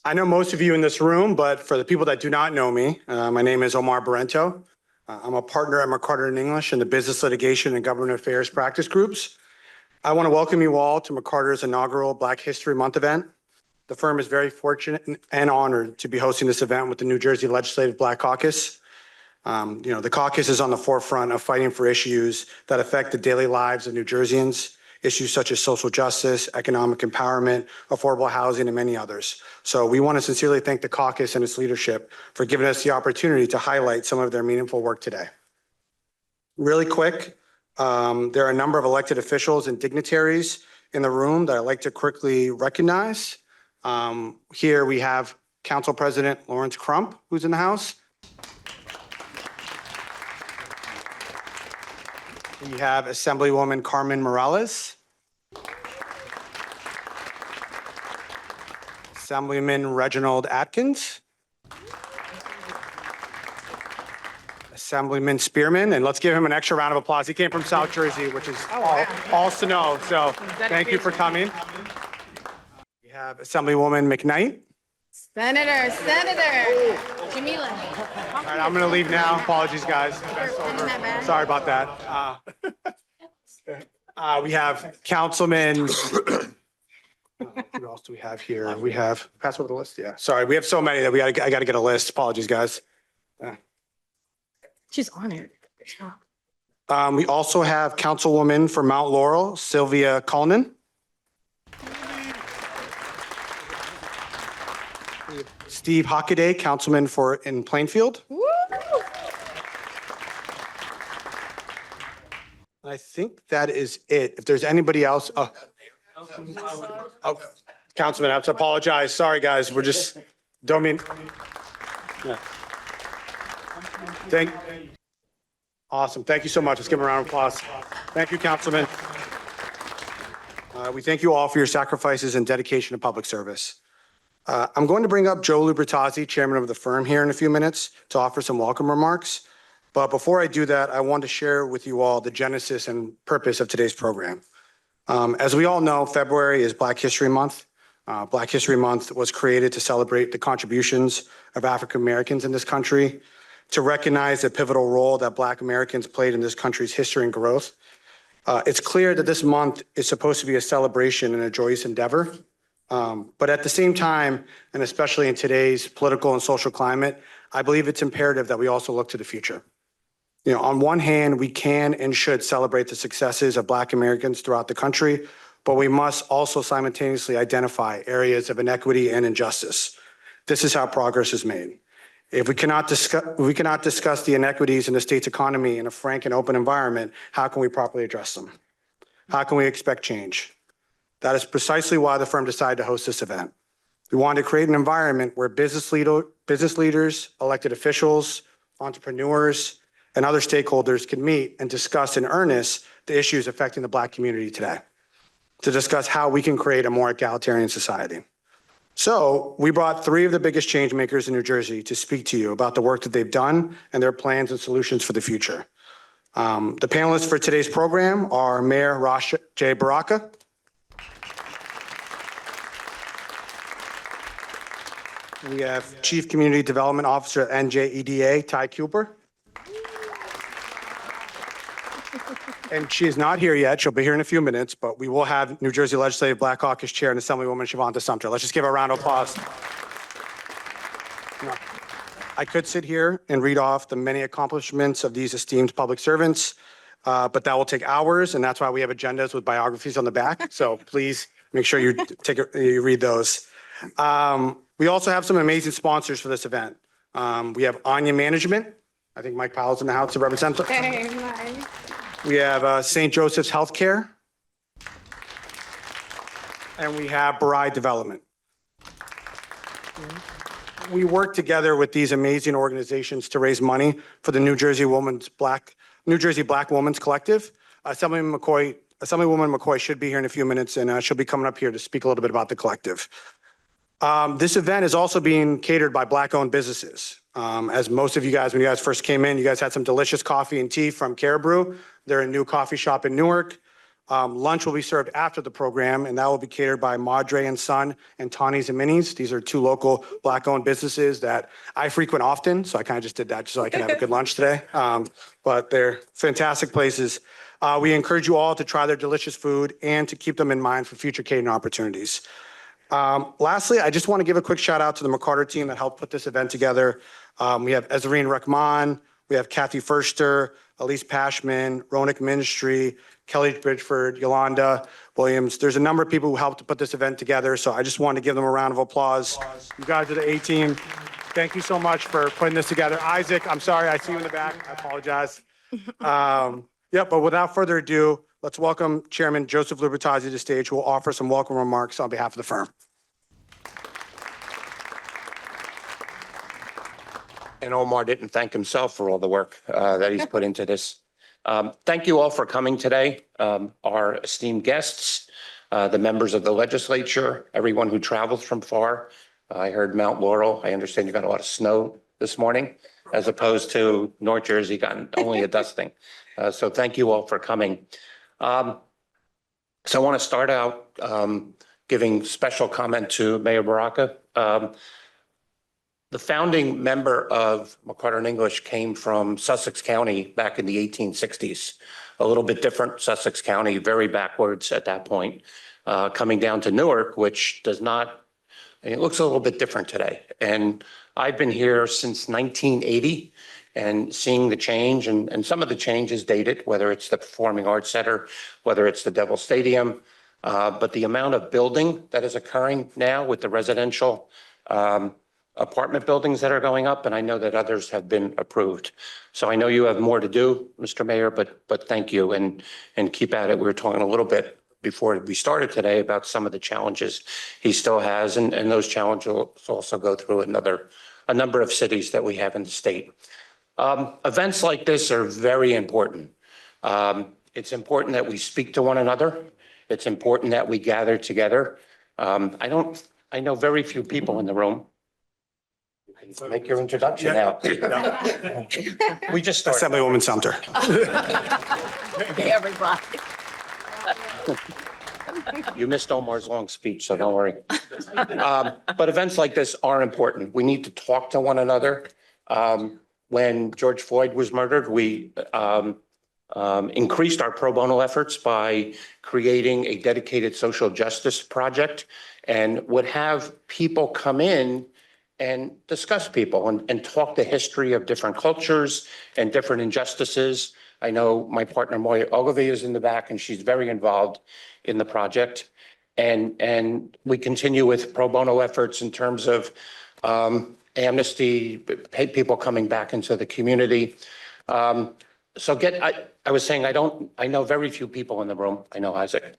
I know most of you in this room, but for the people that do not know me, my name is Omar Barrento. I'm a partner at McCarter in English in the Business Litigation and Government Affairs practice groups. I want to welcome you all to McCarter's inaugural Black History Month event. The firm is very fortunate and honored to be hosting this event with the New Jersey Legislative Black Caucus. The caucus is on the forefront of fighting for issues that affect the daily lives of New Jerseyans, issues such as social justice, economic empowerment, affordable housing, and many others. So we want to sincerely thank the caucus and its leadership for giving us the opportunity to highlight some of their meaningful work today. Really quick, there are a number of elected officials and dignitaries in the room that I'd like to quickly recognize. Here we have Council President Lawrence Crump, who's in the house. We have Assemblywoman Carmen Morales. Assemblyman Reginald Atkins. Assemblyman Spearman, and let's give him an extra round of applause. He came from South Jersey, which is all to know, so thank you for coming. We have Assemblywoman McKnight. Senator, Jamila. All right, I'm gonna leave now. Apologies, guys. Sorry about that. We have Councilman. Who else do we have here? We have, pass over the list, yeah. Sorry, we have so many that I gotta get a list. Apologies, guys. She's honored. We also have Councilwoman for Mount Laurel, Sylvia Cullinan. Steve Hockaday, Councilman in Plainfield. Woo! I think that is it. If there's anybody else, Councilman, I have to apologize. Sorry, guys. We're just, don't mean. Yeah. Awesome. Thank you so much. Let's give him a round of applause. Thank you, Councilman. We thank you all for your sacrifices and dedication to public service. I'm going to bring up Joe Lubertazzi, chairman of the firm, here in a few minutes to offer some welcome remarks. But before I do that, I want to share with you all the genesis and purpose of today's program. As we all know, February is Black History Month. Black History Month was created to celebrate the contributions of African Americans in this country, to recognize the pivotal role that Black Americans played in this country's history and growth. It's clear that this month is supposed to be a celebration and a joyous endeavor. But at the same time, and especially in today's political and social climate, I believe it's imperative that we also look to the future. On one hand, we can and should celebrate the successes of Black Americans throughout the country, but we must also simultaneously identify areas of inequity and injustice. This is how progress is made. If we cannot discuss the inequities in the state's economy in a frank and open environment, how can we properly address them? How can we expect change? That is precisely why the firm decided to host this event. We wanted to create an environment where business leaders, elected officials, entrepreneurs, and other stakeholders can meet and discuss in earnest the issues affecting the Black community today, to discuss how we can create a more egalitarian society. So we brought three of the biggest change makers in New Jersey to speak to you about the work that they've done and their plans and solutions for the future. The panelists for today's program are Mayor Rosh J. Baraka, we have Chief Community Development Officer at NJEDA, Ty Cooper. And she is not here yet. She'll be here in a few minutes, but we will have New Jersey Legislative Black Caucus Chair and Assemblywoman Shavonda Sumter. Let's just give her a round of applause. I could sit here and read off the many accomplishments of these esteemed public servants, but that will take hours, and that's why we have agendas with biographies on the back. So please make sure you read those. We also have some amazing sponsors for this event. We have Anya Management. I think Mike Powell's in the house to represent. Hey, Mike. We have St. Joseph's Healthcare. And we have Barai Development. We work together with these amazing organizations to raise money for the New Jersey Black Women's Collective. Assemblywoman McCoy should be here in a few minutes, and she'll be coming up here to speak a little bit about the collective. This event is also being catered by Black-owned businesses. As most of you guys, when you guys first came in, you guys had some delicious coffee and tea from Caribou. They're a new coffee shop in Newark. Lunch will be served after the program, and that will be catered by Madre and Son and Tawny's and Minnie's. These are two local Black-owned businesses that I frequent often, so I kind of just did that just so I can have a good lunch today. But they're fantastic places. We encourage you all to try their delicious food and to keep them in mind for future catering opportunities. Lastly, I just want to give a quick shout out to the McCarter team that helped put this event together. We have Ezreen Rahman, we have Kathy Furster, Elise Pashman, Ronak Ministry, Kelly Bridgeford, Yolanda Williams. There's a number of people who helped to put this event together, so I just want to give them a round of applause. You guys are the A-team. Thank you so much for putting this together. Isaac, I'm sorry, I see you in the back. I apologize. But without further ado, let's welcome Chairman Joseph Lubertazzi to the stage, who will offer some welcome remarks on behalf of the firm. And Omar didn't thank himself for all the work that he's put into this. Thank you all for coming today. Our esteemed guests, the members of the legislature, everyone who travels from far. I heard Mount Laurel. I understand you got a lot of snow this morning, as opposed to North Jersey got only a dusting. So thank you all for coming. So I want to start out giving special comment to Mayor Baraka. The founding member of McCarter and English came from Sussex County back in the 1860s. A little bit different, Sussex County, very backwards at that point, coming down to Newark, which does not, it looks a little bit different today. And I've been here since 1980 and seeing the change, and some of the change is dated, whether it's the Performing Arts Center, whether it's the Devil Stadium, but the amount of building that is occurring now with the residential apartment buildings that are going up, and I know that others have been approved. So I know you have more to do, Mr. Mayor, but thank you, and keep at it. We were talking a little bit before we started today about some of the challenges he still has, and those challenges also go through a number of cities that we have in the state. Events like this are very important. It's important that we speak to one another. It's important that we gather together. I know very few people in the room. Make your introduction now. We just started. Assemblywoman Sumter. Hey, everybody. You missed Omar's long speech, so don't worry. But events like this are important. We need to talk to one another. When George Floyd was murdered, we increased our pro bono efforts by creating a dedicated social justice project and would have people come in and discuss people and talk the history of different cultures and different injustices. I know my partner Moya Ogilvie is in the back, and she's very involved in the project. And we continue with pro bono efforts in terms of amnesty, people coming back into the community. I was saying, I know very few people in the room. I know Isaac.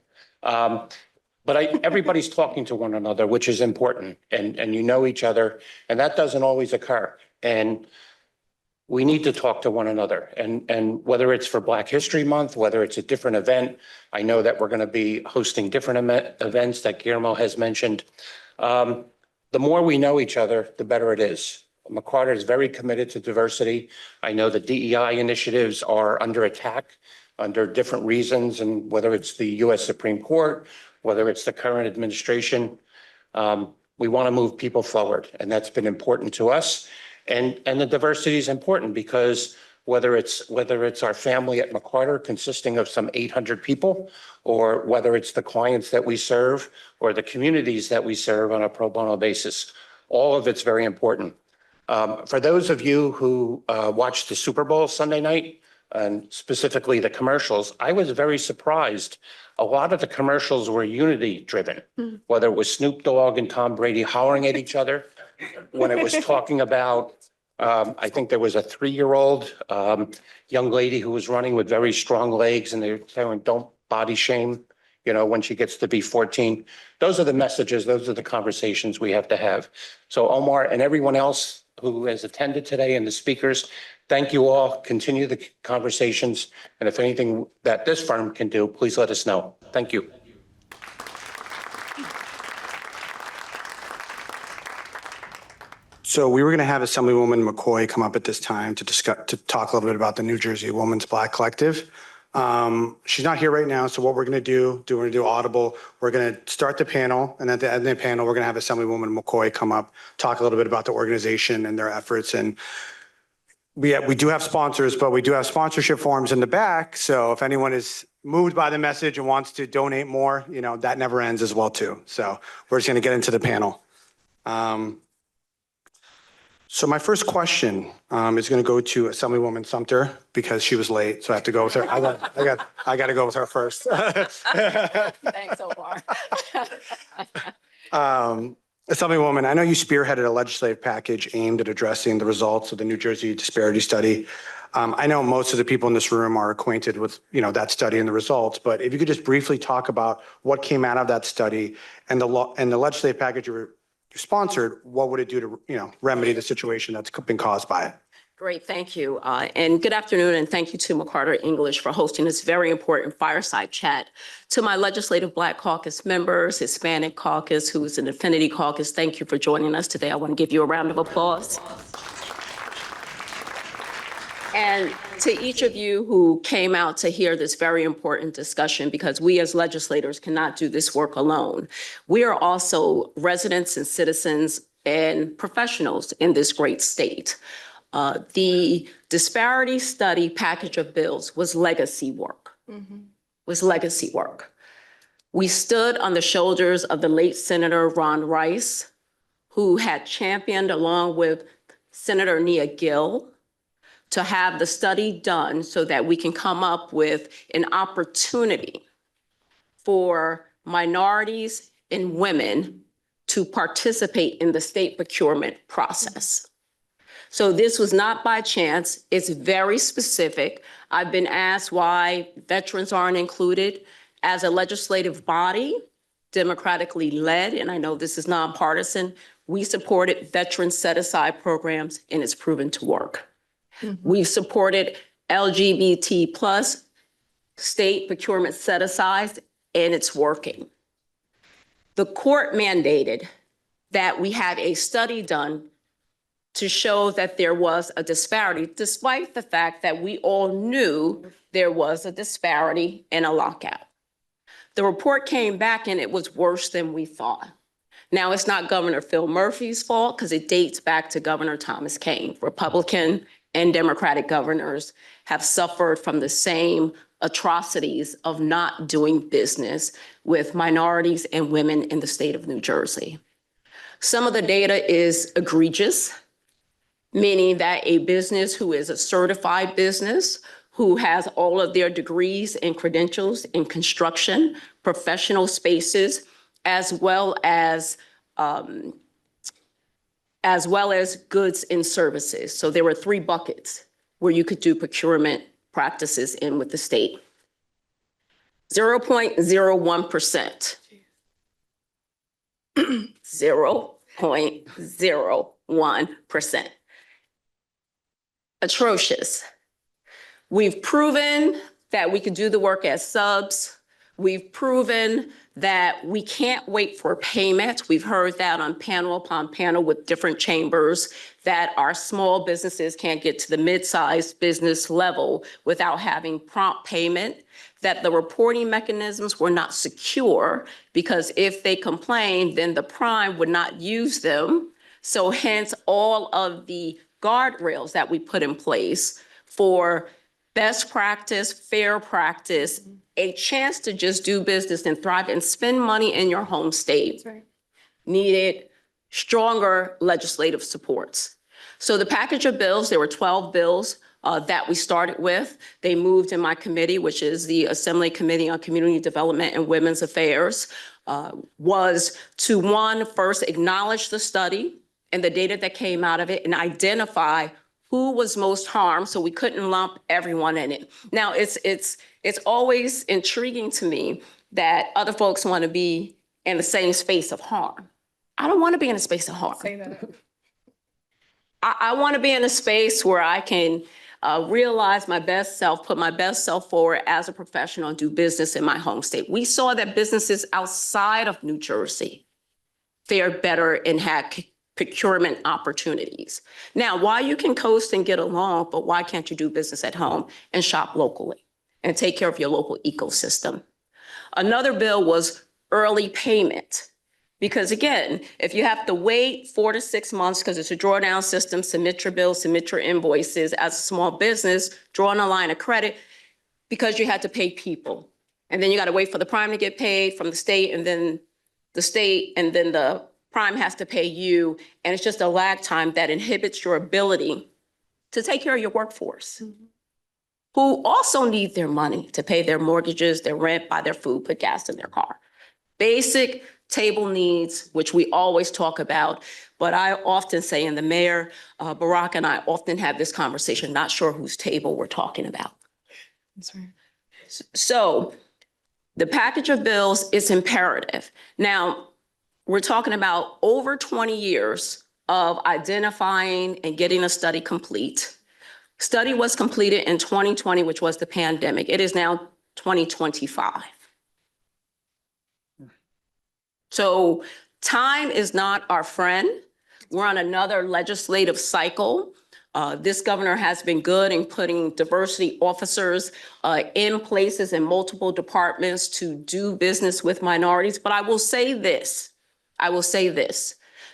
But everybody's talking to one another, which is important, and you know each other, and that doesn't always occur. And we need to talk to one another, and whether it's for Black History Month, whether it's a different event, I know that we're going to be hosting different events that Guillermo has mentioned. The more we know each other, the better it is. McCarter is very committed to diversity. I know the DEI initiatives are under attack under different reasons, and whether it's the U.S. Supreme Court, whether it's the current administration, we want to move people forward, and that's been important to us. And the diversity is important because whether it's our family at McCarter consisting of some 800 people, or whether it's the clients that we serve or the communities that we serve on a pro bono basis, all of it's very important. For those of you who watched the Super Bowl Sunday night, and specifically the commercials, I was very surprised. A lot of the commercials were unity driven, whether it was Snoop Dogg and Tom Brady hollering at each other, when it was talking about, I think there was a 3-year-old young lady who was running with very strong legs, and they were saying, don't body shame, when she gets to be 14. Those are the messages, those are the conversations we have to have. So Omar and everyone else who has attended today and the speakers, thank you all. Continue the conversations. And if anything that this firm can do, please let us know. Thank you. So we were going to have Assemblywoman McCoy come up at this time to talk a little bit about the New Jersey Women's Black Collective. She's not here right now, so what we're going to do, we're going to do audible. We're going to start the panel, and at the end of the panel, we're going to have Assemblywoman McCoy come up, talk a little bit about the organization and their efforts. And we do have sponsors, but we do have sponsorship forms in the back. So if anyone is moved by the message and wants to donate more, that never ends as well too. So we're just going to get into the panel. So my first question is going to go to Assemblywoman Sumter because she was late, so I have to go with her. I got to go with her first. Thanks so far. Assemblywoman, I know you spearheaded a legislative package aimed at addressing the results of the New Jersey disparity study. I know most of the people in this room are acquainted with, that study and the results, but if you could just briefly talk about what came out of that study and the legislative package you sponsored, what would it do to, remedy the situation that's been caused by it? Great, thank you. And good afternoon, and thank you to McCarter English for hosting this very important fireside chat. To my Legislative Black Caucus members, Hispanic Caucus, who is an Affinity Caucus, thank you for joining us today. I want to give you a round of applause. And to each of you who came out to hear this very important discussion, because we as legislators cannot do this work alone. We are also residents and citizens and professionals in this great state. The disparity study package of bills was legacy work. We stood on the shoulders of the late Senator Ron Rice, who had championed along with Senator Nia Gill to have the study done so that we can come up with an opportunity for minorities and women to participate in the state procurement process. So this was not by chance. It's very specific. I've been asked why veterans aren't included. As a legislative body, democratically led, and I know this is nonpartisan, we supported veteran set-aside programs, and it's proven to work. We've supported LGBT plus state procurement set-asides, and it's working. The court mandated that we have a study done to show that there was a disparity, despite the fact that we all knew there was a disparity and a lockout. The report came back and it was worse than we thought. Now, it's not Governor Phil Murphy's fault because it dates back to Governor Thomas Kean. Republican and Democratic governors have suffered from the same atrocities of not doing business with minorities and women in the state of New Jersey. Some of the data is egregious, meaning that a business who is a certified business, who has all of their degrees and credentials in construction, professional spaces, as well as goods and services. So there were 3 buckets where you could do procurement practices in with the state. 0.01%. 0.01%. Atrocious. We've proven that we can do the work as subs. We've proven that we can't wait for payment. We've heard that on panel upon panel with different chambers, that our small businesses can't get to the mid-sized business level without having prompt payment, that the reporting mechanisms were not secure because if they complained, then the prime would not use them. So hence all of the guardrails that we put in place for best practice, fair practice, a chance to just do business and thrive and spend money in your home state needed stronger legislative supports. So the package of bills, there were 12 bills that we started with. They moved in my committee, which is the Assembly Committee on Community Development and Women's Affairs, was to first acknowledge the study and the data that came out of it and identify who was most harmed, so we couldn't lump everyone in it. Now, it's always intriguing to me that other folks want to be in the same space of harm. I don't want to be in a space of harm. Say that. I want to be in a space where I can realize my best self, put my best self forward as a professional and do business in my home state. We saw that businesses outside of New Jersey fared better and had procurement opportunities. Now, why you can coast and get along, but why can't you do business at home and shop locally? and take care of your local ecosystem. Another bill was early payment. Because again, if you have to wait 4 to 6 months, because it's a drawdown system, submit your bills, submit your invoices as a small business, draw on a line of credit, because you had to pay people. And then you got to wait for the prime to get paid from the state, and then the prime has to pay you. And it's just a lag time that inhibits your ability to take care of your workforce, who also need their money to pay their mortgages, their rent, buy their food, put gas in their car. Basic table needs, which we always talk about, but I often say, and the mayor, Barack, and I often have this conversation, not sure whose table we're talking about. That's right. So the package of bills is imperative. Now, we're talking about over 20 years of identifying and getting a study complete. Study was completed in 2020, which was the pandemic. It is now 2025. So time is not our friend. We're on another legislative cycle. This governor has been good in putting diversity officers in places in multiple departments to do business with minorities. But I will say this,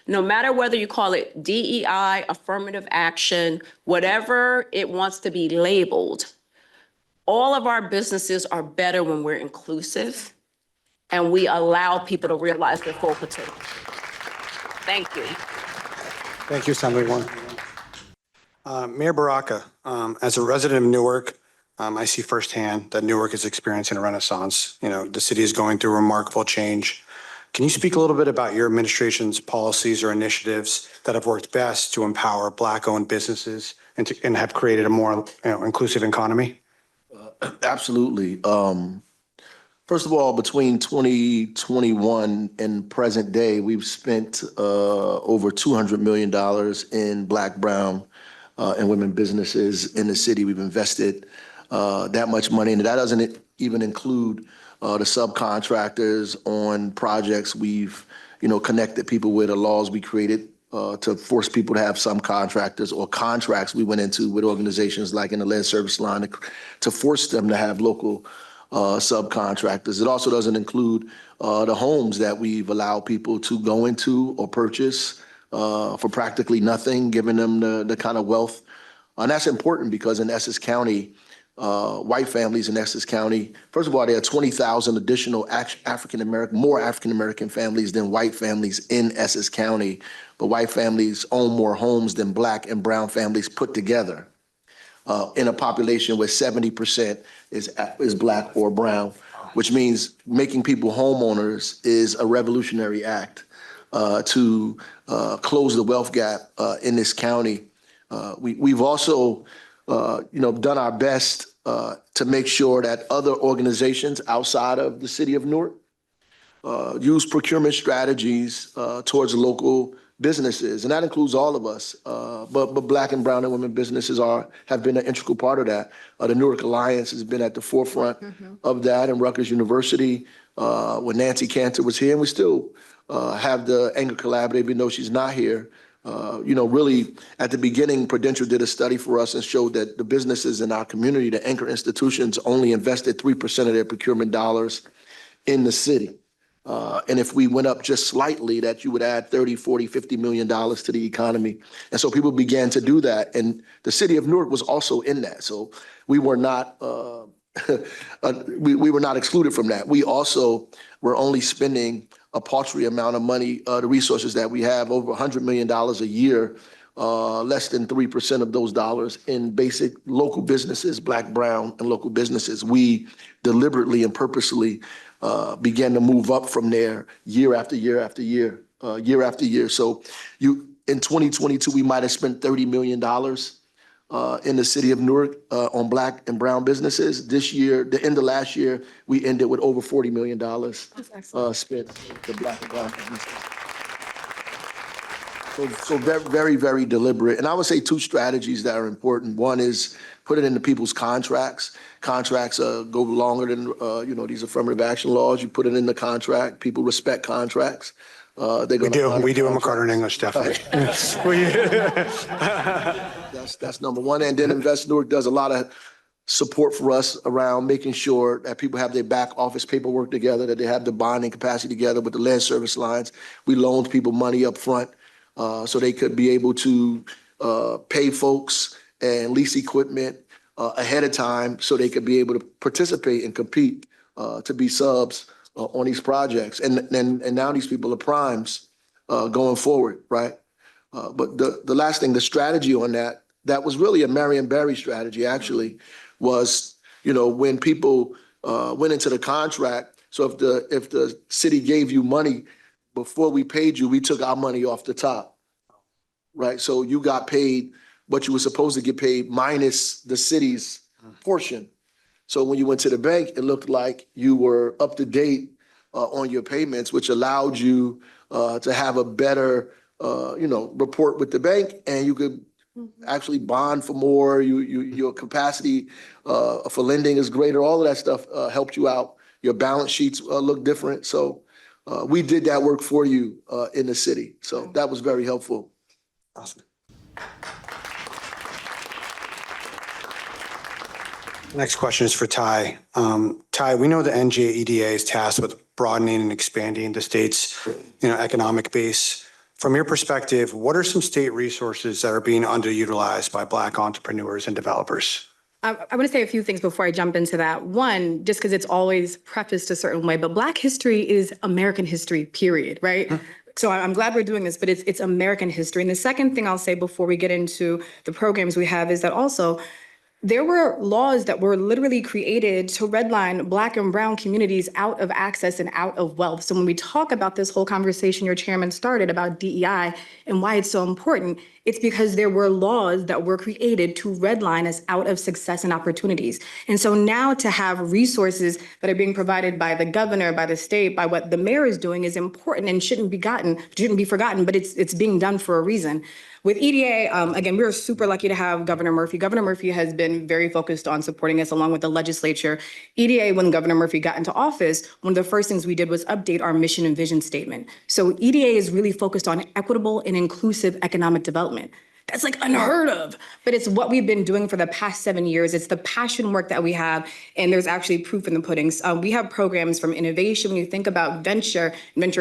no matter whether you call it DEI, affirmative action, whatever it wants to be labeled, all of our businesses are better when we're inclusive and we allow people to realize their full potential. Thank you. Thank you, Assemblywoman. Mayor Baraka, as a resident of Newark, I see firsthand that Newark is experiencing a renaissance. You know, the city is going through remarkable change. Can you speak a little bit about your administration's policies or initiatives that have worked best to empower Black-owned businesses and have created a more inclusive economy? Absolutely. First of all, between 2021 and present day, we've spent over $200 million in Black, brown, and women businesses in the city. We've invested that much money, and that doesn't even include the subcontractors on projects we've, connected people with, the laws we created to force people to have some contractors, or contracts we went into with organizations like in the lead service line to force them to have local subcontractors. It also doesn't include the homes that we've allowed people to go into or purchase for practically nothing, giving them the kind of wealth. And that's important because in Essex County, white families in Essex County, first of all, there are 20,000 additional more African-American families than white families in Essex County. But white families own more homes than Black and brown families put together. In a population where 70% is Black or brown, which means making people homeowners is a revolutionary act to close the wealth gap in this county. We've also, done our best to make sure that other organizations outside of the city of Newark use procurement strategies towards local businesses, and that includes all of us. But Black and brown and women businesses have been an integral part of that. The Newark Alliance has been at the forefront of that, and Rutgers University, when Nancy Cantor was here, and we still have the Anger Collaborative, even though she's not here. Really at the beginning, Prudential did a study for us and showed that the businesses in our community, the anchor institutions, only invested 3% of their procurement dollars in the city. And if we went up just slightly, that you would add 30, 40, $50 million to the economy. And so people began to do that. And the city of Newark was also in that. So we were not we were not excluded from that. We also were only spending a paltry amount of money, the resources that we have, over $100 million a year, less than 3% of those dollars in basic local businesses, Black, brown, and local businesses. We deliberately and purposely began to move up from there year after year after year, year after year. So in 2022, we might have spent $30 million in the city of Newark on Black and brown businesses. This year, the end of last year, we ended with over $40 million spent to Black and brown businesses. So very, very, very deliberate. And I would say two strategies that are important. One is put it into people's contracts. Contracts go longer than, these affirmative action laws. You put it in the contract. People respect contracts. We do in McCarter in English, definitely. That's number one. And then Invest Newark does a lot of support for us around making sure that people have their back office paperwork together, that they have the bonding capacity together with the lead service lines. We loaned people money up front so they could be able to pay folks and lease equipment ahead of time so they could be able to participate and compete to be subs on these projects. And now these people are primes going forward, right? But the last thing, the strategy on that was really a Marion Barry strategy, actually, was, when people went into the contract. So if the city gave you money before we paid you, we took our money off the top, right? So you got paid what you were supposed to get paid minus the city's portion. So when you went to the bank, it looked like you were up to date on your payments, which allowed you to have a better, report with the bank, and you could actually bond for more. Your capacity for lending is greater. All of that stuff helped you out. Your balance sheets look different. So we did that work for you in the city. So that was very helpful. Awesome. Next question is for Ty. Ty, we know the NJEDA is tasked with broadening and expanding the state's economic base. From your perspective, what are some state resources that are being underutilized by Black entrepreneurs and developers? I want to say a few things before I jump into that. One, just because it's always prefaced a certain way, but Black history is American history, period, right? So I'm glad we're doing this, but it's American history. And the second thing I'll say before we get into the programs we have is that also there were laws that were literally created to redline Black and brown communities out of access and out of wealth. So when we talk about this whole conversation your chairman started about DEI and why it's so important, it's because there were laws that were created to redline us out of success and opportunities. And so now to have resources that are being provided by the governor, by the state, by what the mayor is doing is important and shouldn't be forgotten, but it's being done for a reason. With EDA, again, we were super lucky to have Governor Murphy. Governor Murphy has been very focused on supporting us along with the legislature. EDA, when Governor Murphy got into office, one of the first things we did was update our mission and vision statement. So EDA is really focused on equitable and inclusive economic development. That's like unheard of, but it's what we've been doing for the past 7 years. It's the passion work that we have, and there's actually proof in the pudding. We have programs from innovation. When you think about venture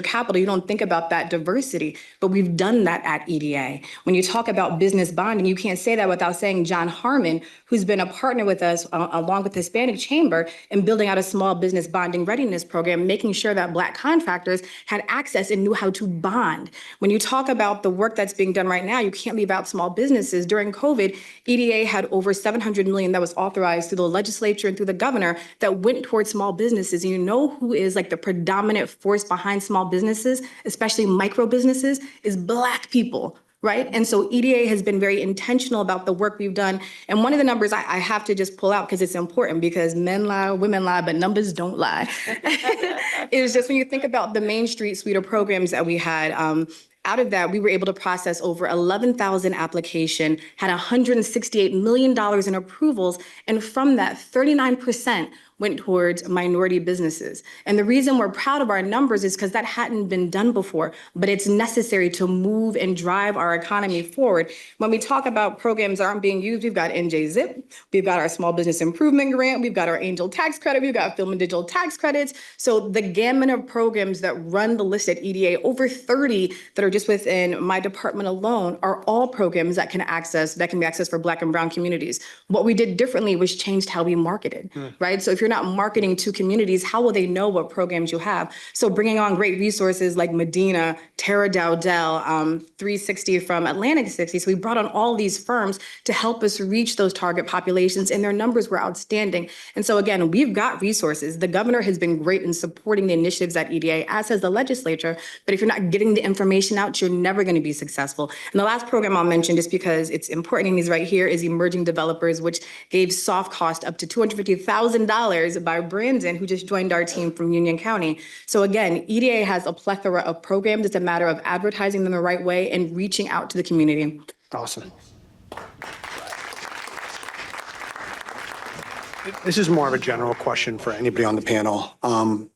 capital, you don't think about that diversity, but we've done that at EDA. When you talk about business bonding, you can't say that without saying John Harmon, who's been a partner with us along with the Hispanic Chamber in building out a small business bonding readiness program, making sure that Black contractors had access and knew how to bond. When you talk about the work that's being done right now, you can't leave out small businesses. During COVID, EDA had over $700 million that was authorized through the legislature and through the governor that went towards small businesses. And you know who is like the predominant force behind small businesses, especially micro businesses, is Black people. Right. And so EDA has been very intentional about the work we've done. And one of the numbers I have to just pull out because it's important, because men lie, women lie, but numbers don't lie. Is just when you think about the Main Street suite of programs that we had, out of that, we were able to process over 11,000 applications, had $168 million in approvals. And from that, 39% went towards minority businesses. And the reason we're proud of our numbers is because that hadn't been done before, but it's necessary to move and drive our economy forward. When we talk about programs that aren't being used, we've got NJZIP, we've got our Small Business Improvement Grant, we've got our Angel Tax Credit, we've got Film and Digital Tax Credits. So the gamut of programs that run the list at EDA, over 30 that are just within my department alone, are all programs that can be accessed for Black and brown communities. What we did differently was changed how we marketed, right? So if you're not marketing to communities, how will they know what programs you have? So bringing on great resources like Medina, Tara Dowdell, 360 from Atlantic 60. So we brought on all these firms to help us reach those target populations, and their numbers were outstanding. And so again, we've got resources. The governor has been great in supporting the initiatives at EDA, as has the legislature. But if you're not getting the information out, you're never going to be successful. And the last program I'll mention, just because it's important and is right here, is Emerging Developers, which gave soft cost up to $250,000 by Brandon, who just joined our team from Union County. So again, EDA has a plethora of programs. It's a matter of advertising them the right way and reaching out to the community. Awesome. This is more of a general question for anybody on the panel.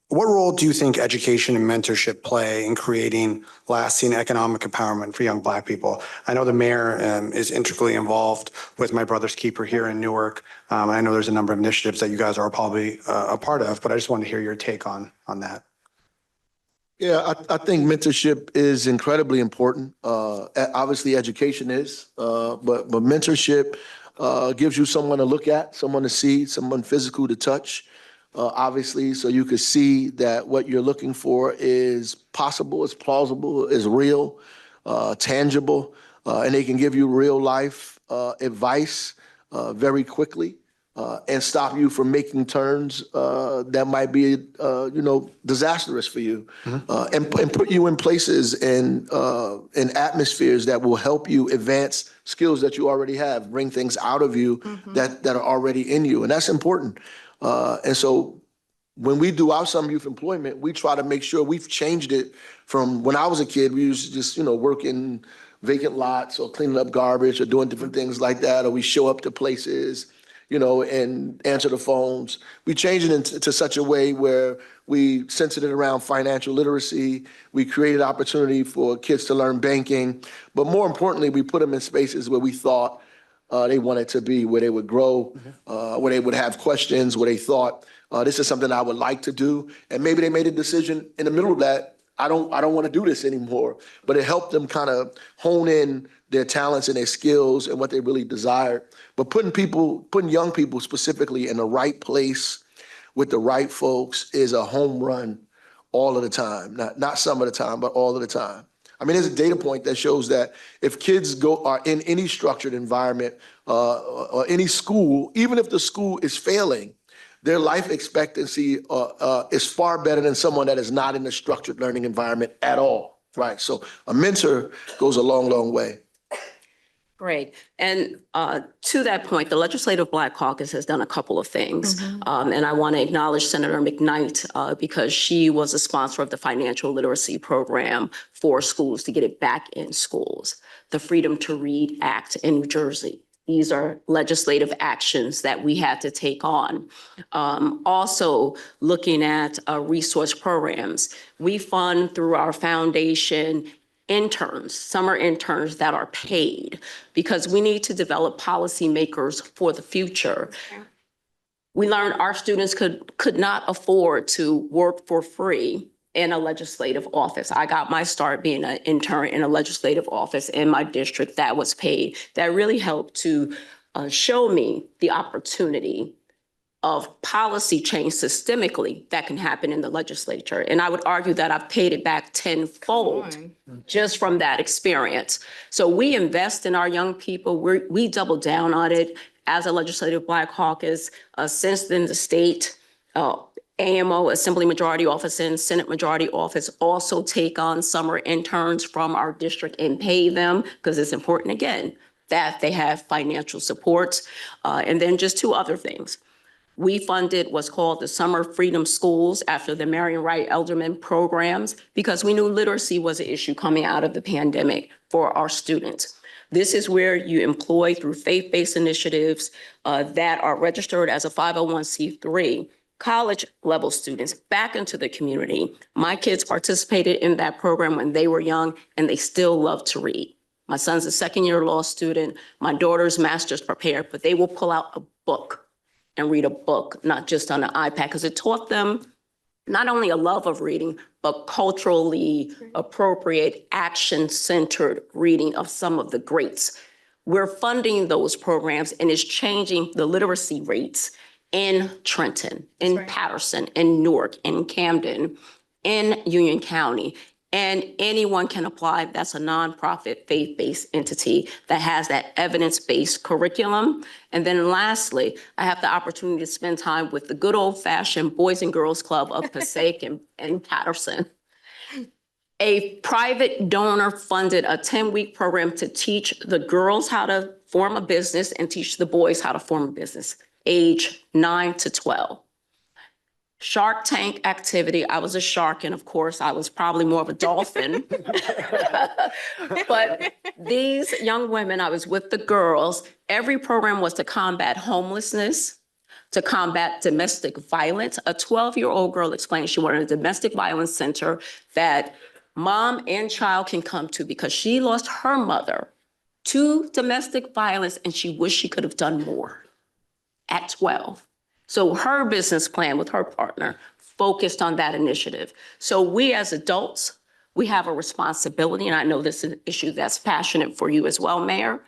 What role do you think education and mentorship play in creating lasting economic empowerment for young Black people? I know the mayor is intricately involved with My Brother's Keeper here in Newark. I know there's a number of initiatives that you guys are probably a part of, but I just wanted to hear your take on that. Yeah, I think mentorship is incredibly important. Obviously, education is, but mentorship gives you someone to look at, someone to see, someone physical to touch. Obviously, so you could see that what you're looking for is possible, is plausible, is real, tangible, and they can give you real life advice very quickly. And stop you from making turns that might be, disastrous for you, and put you in places and in atmospheres that will help you advance skills that you already have, bring things out of you that are already in you, and that's important. And so when we do our summer youth employment, we try to make sure we've changed it from when I was a kid. We used to just, work in vacant lots or cleaning up garbage or doing different things like that, or we show up to places, and answer the phones. We changed it into such a way where we centered it around financial literacy. We created opportunity for kids to learn banking. But more importantly, we put them in spaces where we thought they wanted to be, where they would grow, where they would have questions, where they thought, this is something I would like to do. And maybe they made a decision in the middle of that, I don't want to do this anymore. But it helped them kind of hone in their talents and their skills and what they really desired. But putting young people specifically in the right place with the right folks is a home run all of the time. Not some of the time, but all of the time. I mean, there's a data point that shows that if kids are in any structured environment or any school, even if the school is failing, their life expectancy is far better than someone that is not in a structured learning environment at all, right? So a mentor goes a long, long way. Great. And to that point, the Legislative Black Caucus has done a couple of things. And I want to acknowledge Senator McKnight because she was a sponsor of the financial literacy program for schools to get it back in schools. The Freedom to Read Act in New Jersey. These are legislative actions that we had to take on. Also, looking at resource programs, we fund through our foundation interns, summer interns that are paid, because we need to develop policymakers for the future. We learned our students could not afford to work for free in a legislative office. I got my start being an intern in a legislative office in my district that was paid. That really helped to show me the opportunity of policy change systemically that can happen in the legislature. And I would argue that I've paid it back tenfold just from that experience. So we invest in our young people. We double down on it as a Legislative Black Caucus. Since then, the state AMO, Assembly Majority Office, and Senate Majority Office also take on summer interns from our district and pay them, because it's important, again, that they have financial support. And then just two other things. We funded what's called the Summer Freedom Schools after the Marian Wright Elderman programs, because we knew literacy was an issue coming out of the pandemic for our students. This is where you employ through faith-based initiatives that are registered as a 501c3 college level students back into the community. My kids participated in that program when they were young, and they still love to read. My son's a second-year law student. My daughter's master's prepared, but they will pull out a book and read a book, not just on an iPad, because it taught them not only a love of reading, but culturally appropriate, action-centered reading of some of the greats. We're funding those programs, and it's changing the literacy rates in Trenton, in Patterson, in Newark, in Camden, in Union County. And anyone can apply. That's a nonprofit, faith-based entity that has that evidence-based curriculum. And then lastly, I have the opportunity to spend time with the good old-fashioned Boys and Girls Club of Passaic and Patterson. A private donor funded a 10-week program to teach the girls how to form a business and teach the boys how to form a business, age 9 to 12. Shark Tank activity. I was a shark, and of course, I was probably more of a dolphin. But these young women, I was with the girls. Every program was to combat homelessness, to combat domestic violence. A 12-year-old girl explained she wanted a domestic violence center that mom and child can come to because she lost her mother to domestic violence and she wished she could have done more at 12. So her business plan with her partner focused on that initiative. So we as adults, we have a responsibility, and I know this is an issue that's passionate for you as well, Mayor,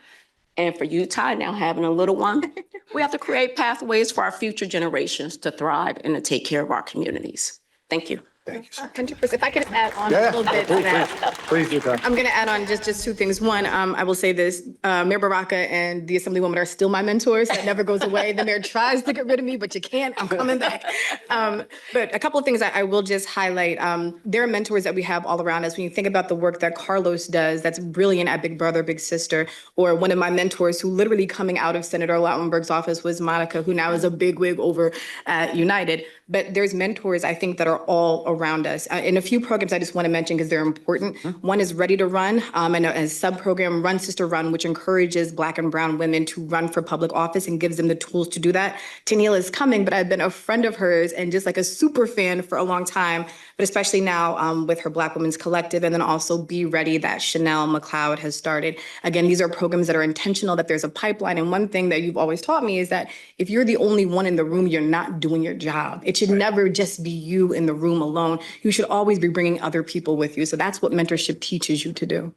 and for you, Ty, now having a little one. We have to create pathways for our future generations to thrive and to take care of our communities. Thank you. Thank you, sir. 100%. If I could add on a Yeah, little bit to that. Please do that. I'm going to add on just two things. One, I will say this, Mayor Baraka and the Assemblywoman are still my mentors. That never goes away. The mayor tries to get rid of me, but you can't. I'm coming back. But a couple of things I will just highlight. There are mentors that we have all around us. When you think about the work that Carlos does, that's brilliant at Big Brother, Big Sister, or one of my mentors who literally coming out of Senator Lautenberg's office was Monica, who now is a bigwig over at United. But there's mentors, I think, that are all around us. In a few programs I just want to mention because they're important. One is Ready to Run, and a sub-program, Run Sister Run, which encourages Black and brown women to run for public office and gives them the tools to do that. Tennille is coming, but I've been a friend of hers and just like a super fan for a long time, but especially now with her Black Women's Collective, and then also Be Ready that Chanel McLeod has started. Again, these are programs that are intentional, that there's a pipeline. And one thing that you've always taught me is that if you're the only one in the room, you're not doing your job. It should never just be you in the room alone. You should always be bringing other people with you. So that's what mentorship teaches you to do.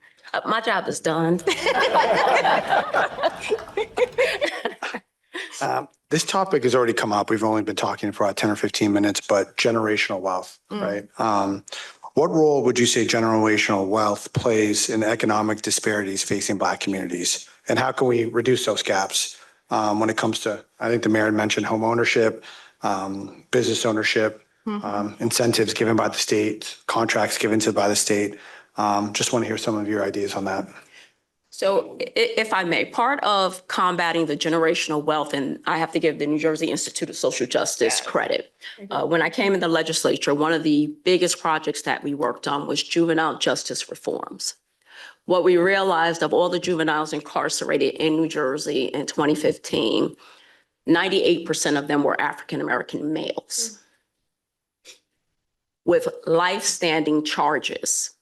My job is done. This topic has already come up. We've only been talking for about 10 or 15 minutes, but generational wealth, right? What role would you say generational wealth plays in economic disparities facing Black communities? And how can we reduce those gaps when it comes to, I think the mayor mentioned home ownership, business ownership, incentives given by the state, contracts given to by the state. Just want to hear some of your ideas on that. So if I may, part of combating the generational wealth, and I have to give the New Jersey Institute of Social Justice credit. When I came in the legislature, one of the biggest projects that we worked on was juvenile justice reforms. What we realized of all the juveniles incarcerated in New Jersey in 2015, 98% of them were African-American males with life-standing charges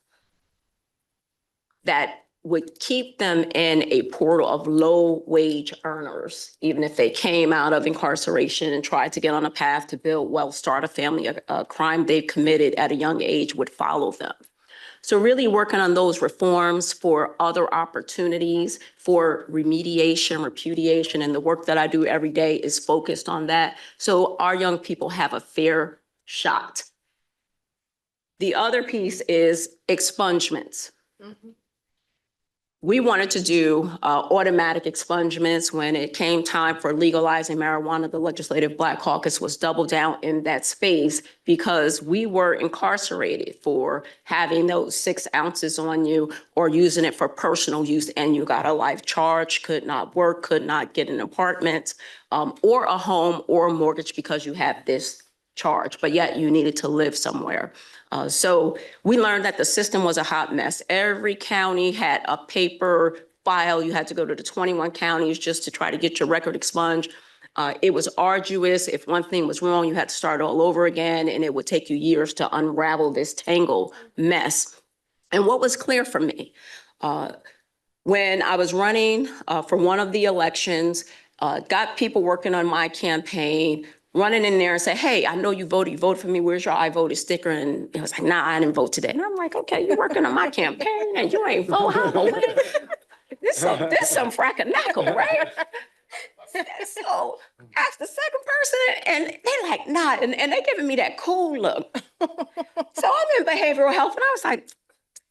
that would keep them in a portal of low-wage earners, even if they came out of incarceration and tried to get on a path to build wealth, start a family. A crime they committed at a young age would follow them. So really working on those reforms for other opportunities, for remediation, repudiation, and the work that I do every day is focused on that. So our young people have a fair shot. The other piece is expungements. We wanted to do automatic expungements. When it came time for legalizing marijuana, the Legislative Black Caucus was double down in that space because we were incarcerated for having those 6 ounces on you or using it for personal use, and you got a life charge, could not work, could not get an apartment or a home or a mortgage because you had this charge, but yet you needed to live somewhere. So we learned that the system was a hot mess. Every county had a paper file. You had to go to the 21 counties just to try to get your record expunged. It was arduous. If one thing was wrong, you had to start all over again, and it would take you years to unravel this tangled mess. And what was clear for me, when I was running for one of the elections, got people working on my campaign, running in there and say, hey, I know you voted for me. Where's your I voted sticker? And it was like, nah, I didn't vote today. And I'm like, okay, you're working on my campaign and you ain't vote. How am I winning? This some fracking-knackle, right? So ask the second person and they're like, nah, and they're giving me that cool look. So I'm in behavioral health and I was like,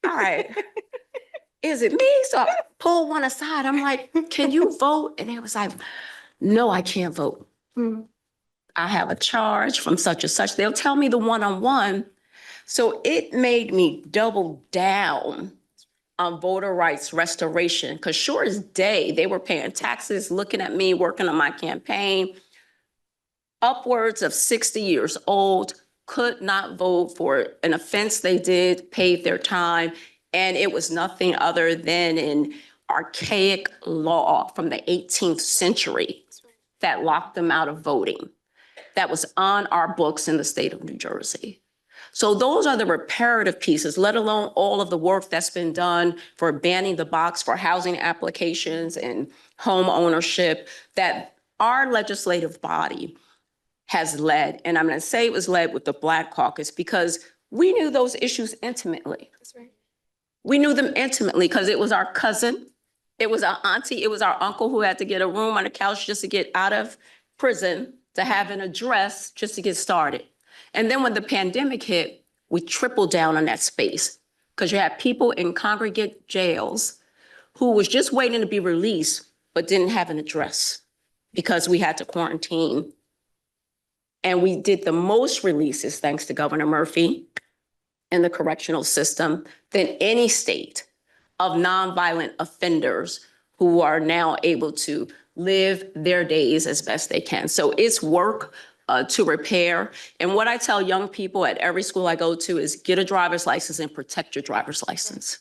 all right, is it me? So I pulled one aside. I'm like, can you vote? And it was like, no, I can't vote. I have a charge from such and such. They'll tell me the one-on-one. So it made me double down on voter rights restoration, because sure as day, they were paying taxes, looking at me, working on my campaign. Upwards of 60 years old, could not vote for an offense they did, paid their time, and it was nothing other than an archaic law from the 18th century that locked them out of voting. that was on our books in the state of New Jersey. So those are the reparative pieces, let alone all of the work that's been done for banning the box for housing applications and home ownership that our legislative body has led. And I'm going to say it was led with the Black Caucus because we knew those issues intimately. That's right. We knew them intimately because it was our cousin, it was our auntie, it was our uncle who had to get a room on the couch just to get out of prison, to have an address just to get started. And then when the pandemic hit, we tripled down on that space because you had people in congregate jails who was just waiting to be released, but didn't have an address because we had to quarantine. And we did the most releases, thanks to Governor Murphy and the correctional system, than any state of nonviolent offenders who are now able to live their days as best they can. So it's work to repair. And what I tell young people at every school I go to is get a driver's license and protect your driver's license.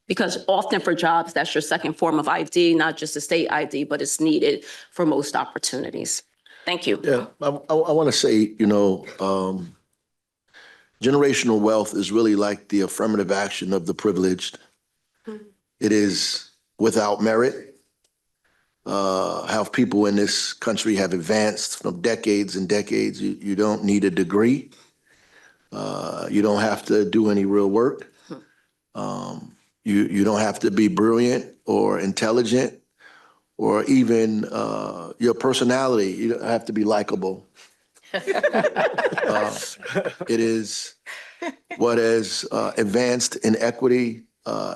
Because often for jobs, that's your second form of ID, not just a state ID, but it's needed for most opportunities. Thank you. Yeah, I want to say, generational wealth is really like the affirmative action of the privileged. It is without merit. How people in this country have advanced from decades and decades. You don't need a degree. You don't have to do any real work. You don't have to be brilliant or intelligent or even your personality. You don't have to be likable. It is what has advanced in equity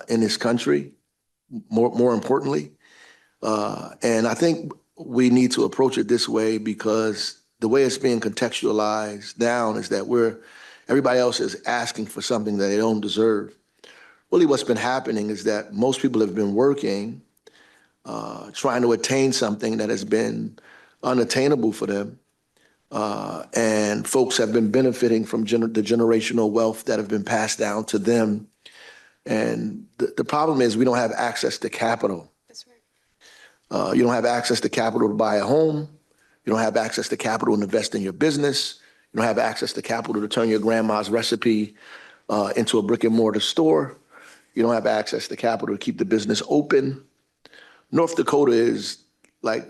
in this country, more importantly. And I think we need to approach it this way because the way it's being contextualized down is that everybody else is asking for something that they don't deserve. Really what's been happening is that most people have been working, trying to attain something that has been unattainable for them. And folks have been benefiting from the generational wealth that have been passed down to them. And the problem is we don't have access to capital. That's right. You don't have access to capital to buy a home. You don't have access to capital to invest in your business. You don't have access to capital to turn your grandma's recipe into a brick and mortar store. You don't have access to capital to keep the business open. North Dakota is like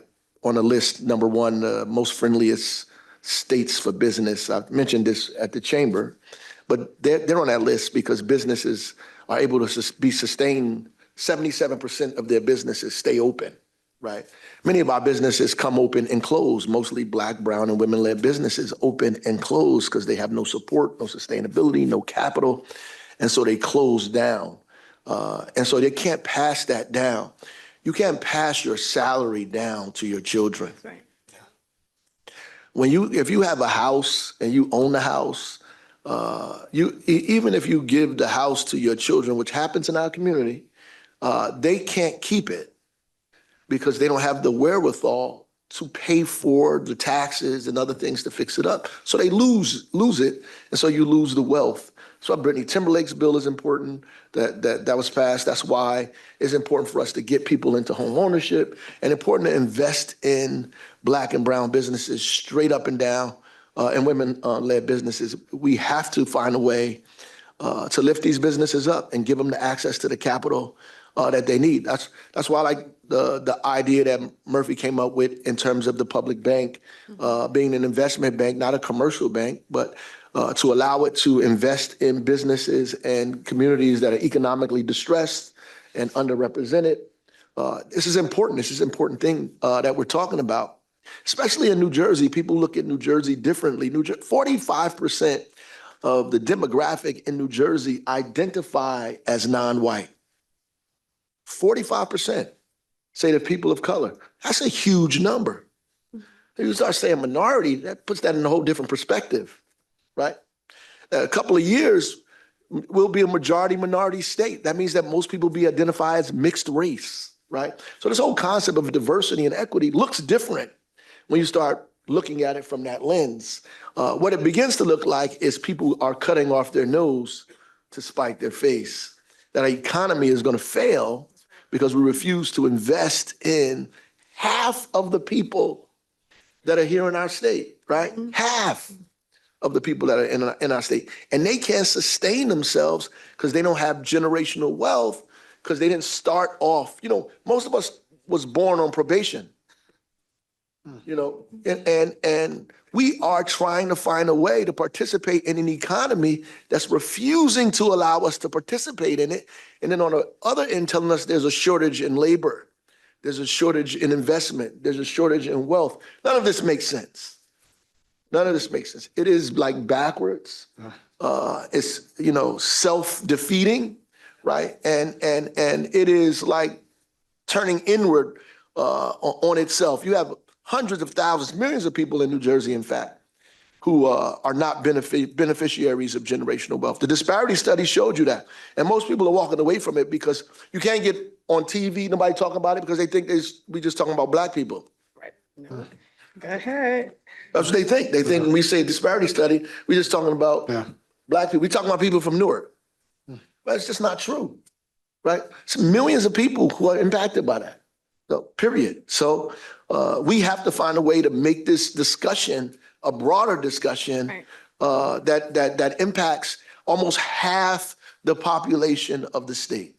on the list, number one, most friendliest states for business. I've mentioned this at the chamber, but they're on that list because businesses are able to be sustained. 77% of their businesses stay open, right? Many of our businesses come open and close, mostly Black, brown, and women-led businesses open and close because they have no support, no sustainability, no capital, and so they close down. And so they can't pass that down. You can't pass your salary down to your children. That's right. If you have a house and you own the house, even if you give the house to your children, which happens in our community, they can't keep it because they don't have the wherewithal to pay for the taxes and other things to fix it up. So they lose it, and so you lose the wealth. So Brittany Timberlake's bill is important that was passed. That's why it's important for us to get people into home ownership and important to invest in Black and brown businesses straight up and down and women-led businesses. We have to find a way to lift these businesses up and give them the access to the capital that they need. That's why I like the idea that Murphy came up with in terms of the public bank being an investment bank, not a commercial bank, but to allow it to invest in businesses and communities that are economically distressed and underrepresented. This is important. This is an important thing that we're talking about, especially in New Jersey. People look at New Jersey differently. 45% of the demographic in New Jersey identify as non-white. 45% say they're people of color. That's a huge number. If you start saying minority, that puts that in a whole different perspective, right? A couple of years, we'll be a majority minority state. That means that most people be identified as mixed race, right? So this whole concept of diversity and equity looks different when you start looking at it from that lens. What it begins to look like is people are cutting off their nose to spite their face. That our economy is going to fail because we refuse to invest in half of the people that are here in our state. right? Half of the people that are in our state. And they can't sustain themselves because they don't have generational wealth because they didn't start off, most of us was born on probation, and we are trying to find a way to participate in an economy that's refusing to allow us to participate in it. And then on the other end, telling us there's a shortage in labor, there's a shortage in investment, there's a shortage in wealth. None of this makes sense. None of this makes sense. It is like backwards. It's, self-defeating, right? And it is like turning inward on itself. You have hundreds of thousands, millions of people in New Jersey, in fact, who are not beneficiaries of generational wealth. The disparity study showed you that. And most people are walking away from it because you can't get on TV, nobody talking about it because they think we just talking about Black people. Right. Go ahead. That's what they think. They think when we say disparity study, we're just talking about Black people. We're talking about people from Newark. But it's just not true, right? It's millions of people who are impacted by that, so, period. So we have to find a way to make this discussion a broader discussion that impacts almost half the population of the state.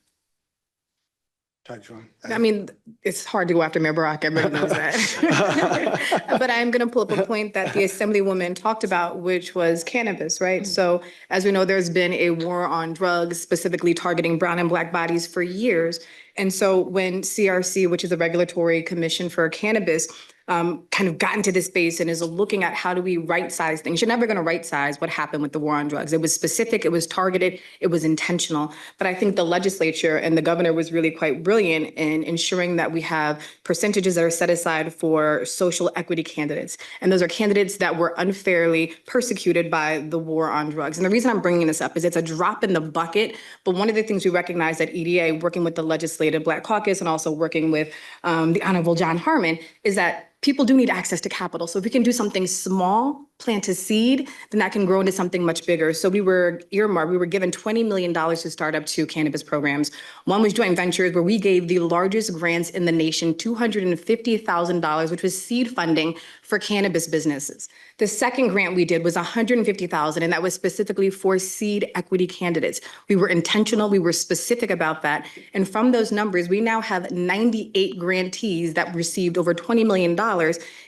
I mean, it's hard to go after Mayor Barack, everybody knows that. But I'm going to pull up a point that the Assemblywoman talked about, which was cannabis, right? So as we know, there's been a war on drugs, specifically targeting brown and Black bodies for years. And so when CRC, which is the Regulatory Commission for Cannabis, kind of got into this space and is looking at how do we right-size things. You're never going to right-size what happened with the war on drugs. It was specific, it was targeted, it was intentional. But I think the legislature and the governor was really quite brilliant in ensuring that we have percentages that are set aside for social equity candidates. And those are candidates that were unfairly persecuted by the war on drugs. And the reason I'm bringing this up is it's a drop in the bucket. But one of the things we recognize at EDA, working with the Legislative Black Caucus and also working with the Honorable John Harmon, is that people do need access to capital. So if we can do something small, plant a seed, then that can grow into something much bigger. So we were given $20 million to start up 2 cannabis programs. One was joint ventures, where we gave the largest grants in the nation, $250,000, which was seed funding for cannabis businesses. The second grant we did was $150,000, and that was specifically for seed equity candidates. We were intentional, we were specific about that. And from those numbers, we now have 98 grantees that received over $20 million.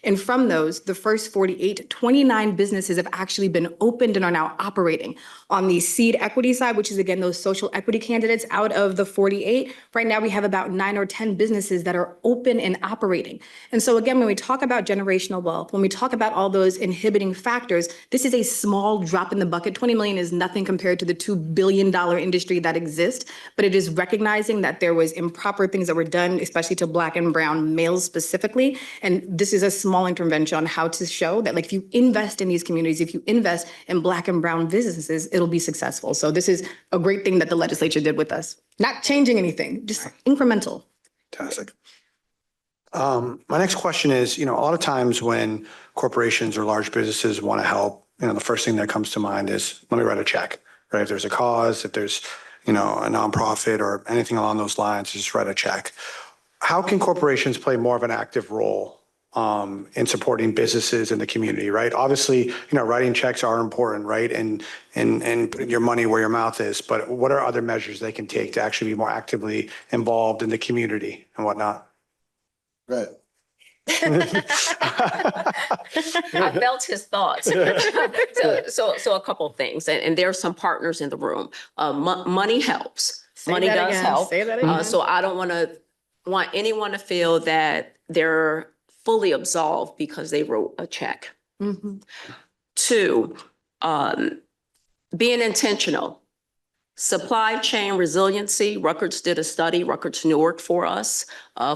And from those, the first 48, 29 businesses have actually been opened and are now operating. On the seed equity side, which is again, those social equity candidates, out of the 48, right now we have about 9 or 10 businesses that are open and operating. And so again, when we talk about generational wealth, when we talk about all those inhibiting factors, this is a small drop in the bucket. 20 million is nothing compared to the $2 billion industry that exists, but it is recognizing that there was improper things that were done, especially to Black and brown males specifically. And this is a small intervention on how to show that, like, if you invest in these communities, if you invest in Black and brown businesses, it'll be successful. So this is a great thing that the legislature did with us. Not changing anything, just incremental. Fantastic. My next question is, a lot of times when corporations or large businesses want to help, the first thing that comes to mind is, let me write a check, right? If there's a cause, if there's, a nonprofit or anything along those lines, just write a check. How can corporations play more of an active role in supporting businesses in the community, right? Obviously, writing checks are important, right? And putting your money where your mouth is, but what are other measures they can take to actually be more actively involved in the community and whatnot? Right. I felt his thoughts. So a couple of things, and there are some partners in the room. Money helps. Money does help. Say that again. So I don't want anyone to feel that they're fully absolved because they wrote a check. Mm-hmm. 2, being intentional. Supply chain resiliency. Rutgers did a study, Rutgers Newark, for us,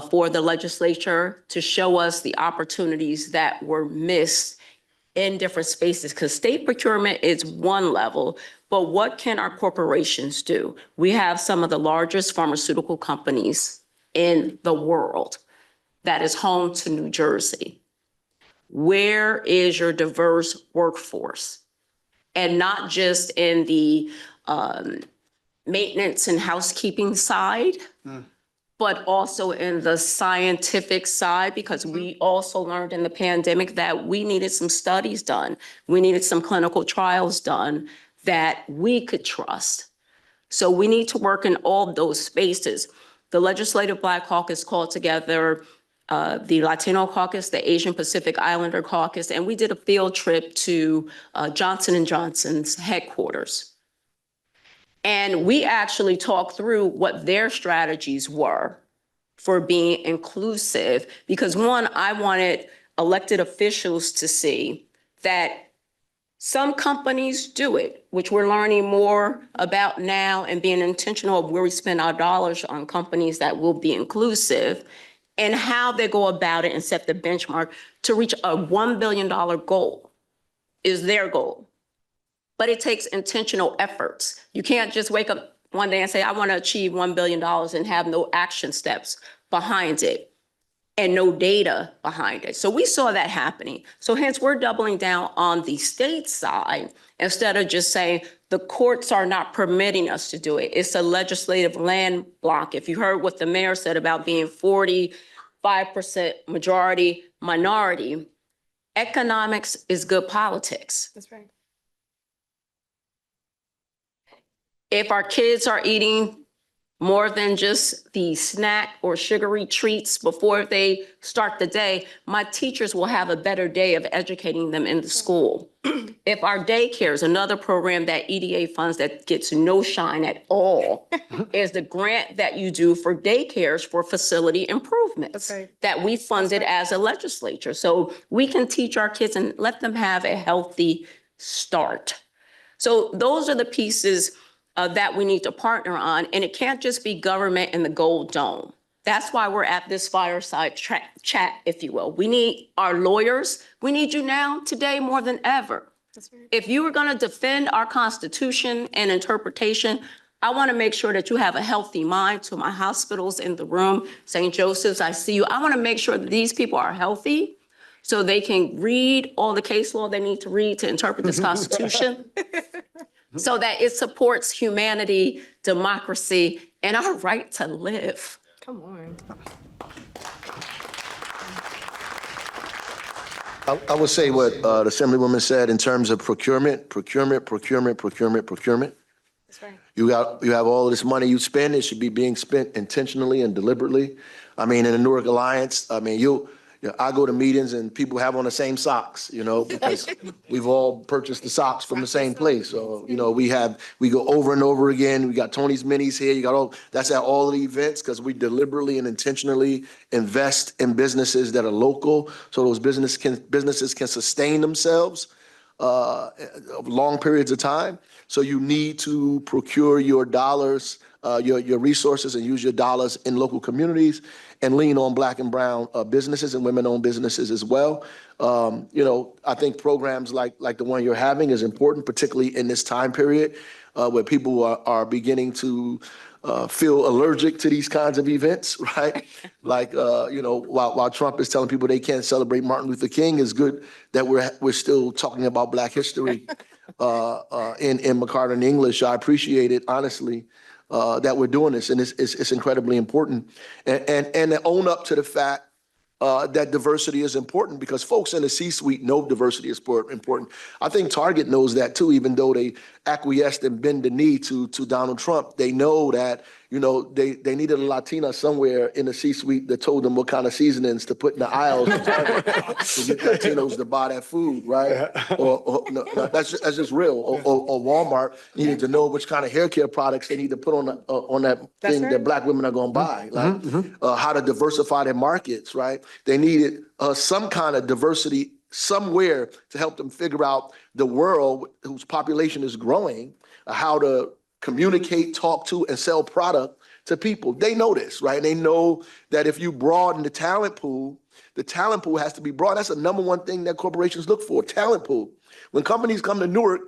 for the legislature, to show us the opportunities that were missed in different spaces, because state procurement is one level, but what can our corporations do? We have some of the largest pharmaceutical companies in the world that is home to New Jersey. Where is your diverse workforce? And not just in the maintenance and housekeeping side, but also in the scientific side, because we also learned in the pandemic that we needed some studies done. We needed some clinical trials done that we could trust. So we need to work in all of those spaces. The Legislative Black Caucus called together the Latino Caucus, the Asian Pacific Islander Caucus, and we did a field trip to Johnson & Johnson's headquarters. And we actually talked through what their strategies were for being inclusive, because one, I wanted elected officials to see that some companies do it, which we're learning more about now and being intentional of where we spend our dollars on companies that will be inclusive and how they go about it and set the benchmark to reach a $1 billion goal is their goal. But it takes intentional efforts. You can't just wake up one day and say, I want to achieve $1 billion and have no action steps behind it and no data behind it. So we saw that happening. So hence we're doubling down on the state side instead of just saying the courts are not permitting us to do it. It's a legislative land block. If you heard what the mayor said about being 45% majority minority, economics is good politics. That's right. If our kids are eating more than just the snack or sugary treats before they start the day, my teachers will have a better day of educating them in the school. If our daycare is another program that EDA funds that gets no shine at all, is the grant that you do for daycares for facility improvements. That's right. That we funded as a legislature. So we can teach our kids and let them have a healthy start. So those are the pieces that we need to partner on, and it can't just be government and the gold dome. That's why we're at this fireside chat, if you will. We need our lawyers. We need you now, today, more than ever. That's right. If you are going to defend our Constitution and interpretation, I want to make sure that you have a healthy mind. To my hospitals in the room, St. Joseph's, I see you. I want to make sure that these people are healthy so they can read all the case law they need to read to interpret this Constitution. So that it supports humanity, democracy, and our right to live. Come on. I would say what the Assemblywoman said in terms of procurement. That's right. You have all of this money you spend, it should be being spent intentionally and deliberately. I mean, in the Newark Alliance, I mean, I go to meetings and people have on the same socks, because we've all purchased the socks from the same place. So, we go over and over again. We got Tony's Minis here. That's at all of the events because we deliberately and intentionally invest in businesses that are local. So those businesses can sustain themselves long periods of time. So you need to procure your dollars, your resources, and use your dollars in local communities and lean on Black and brown businesses and women-owned businesses as well. I think programs like the one you're having is important, particularly in this time period where people are beginning to feel allergic to these kinds of events, right? Like, while Trump is telling people they can't celebrate Martin Luther King, it's good that we're still talking about Black history in McCarter in English. I appreciate it, honestly, that we're doing this, and it's incredibly important. And to own up to the fact that diversity is important, because folks in the C-suite know diversity is important. I think Target knows that too, even though they acquiesced and bend the knee to Donald Trump. They know that, they needed a Latina somewhere in the C-suite that told them what kind of seasonings to put in the aisles to get Latinos to buy that food, right? No, that's just real. Or Walmart needed to know which kind of hair care products they need to put on that thing that Black women are going to buy, like how to diversify their markets, right? They needed some kind of diversity somewhere to help them figure out the world whose population is growing, how to communicate, talk to, and sell product to people. They know this, right? And they know that if you broaden the talent pool has to be broad. That's the number one thing that corporations look for, talent pool. When companies come to Newark,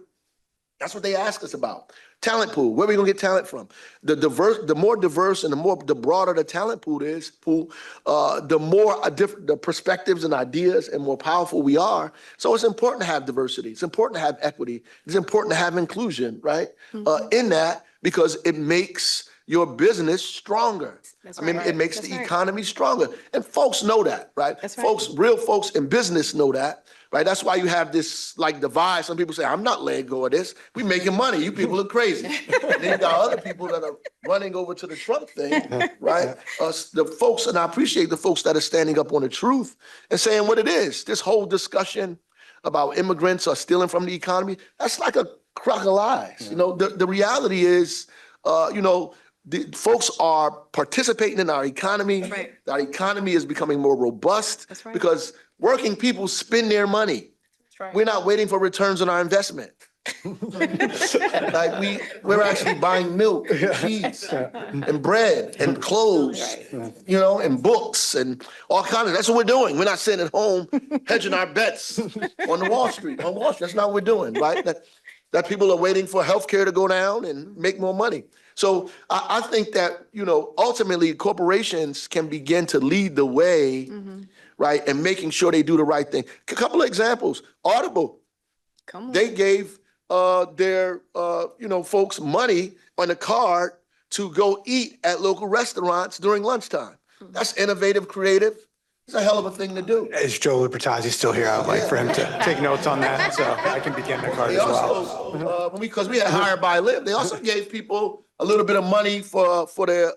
that's what they ask us about. Talent pool. Where are we gonna get talent from? The more diverse and the broader the talent pool is, the more the perspectives and ideas and more powerful we are. So it's important to have diversity. It's important to have equity. It's important to have inclusion, right? In that, because it makes your business stronger. That's I mean, right. it makes That's the right. economy stronger. And folks know that, right? That's right. Folks, real folks in business know that, right? That's why you have this like divide. Some people say, I'm not letting go of this. We making money. You people are crazy. And then you got other people that are running over to the Trump thing, right? The folks, and I appreciate the folks that are standing up on the truth and saying what it is. This whole discussion about immigrants are stealing from the economy, that's like a crock of lies. You know, the reality is, the folks are participating in our economy. Right. Our economy is becoming more robust That's right. because working people spend their money. That's right. We're not waiting for returns on our investment. Like we're actually buying milk, and cheese, and bread, and clothes, and books, and all kinds of. That's what we're doing. We're not sitting at home hedging our bets on Wall Street. That's not what we're doing, right? That people are waiting for healthcare to go down and make more money. So I think that ultimately corporations can begin to lead the way, right, and making sure they do the right thing. A couple of examples: Audible. Come on. They gave their folks money on a card to go eat at local restaurants during lunchtime. That's innovative, creative. It's a hell of a thing to do. Is Joe Lubertazzi still here? I'd like for him to take notes on that, so I can begin the card They as well. also, because we had hire by live, they also gave people a little bit of money for their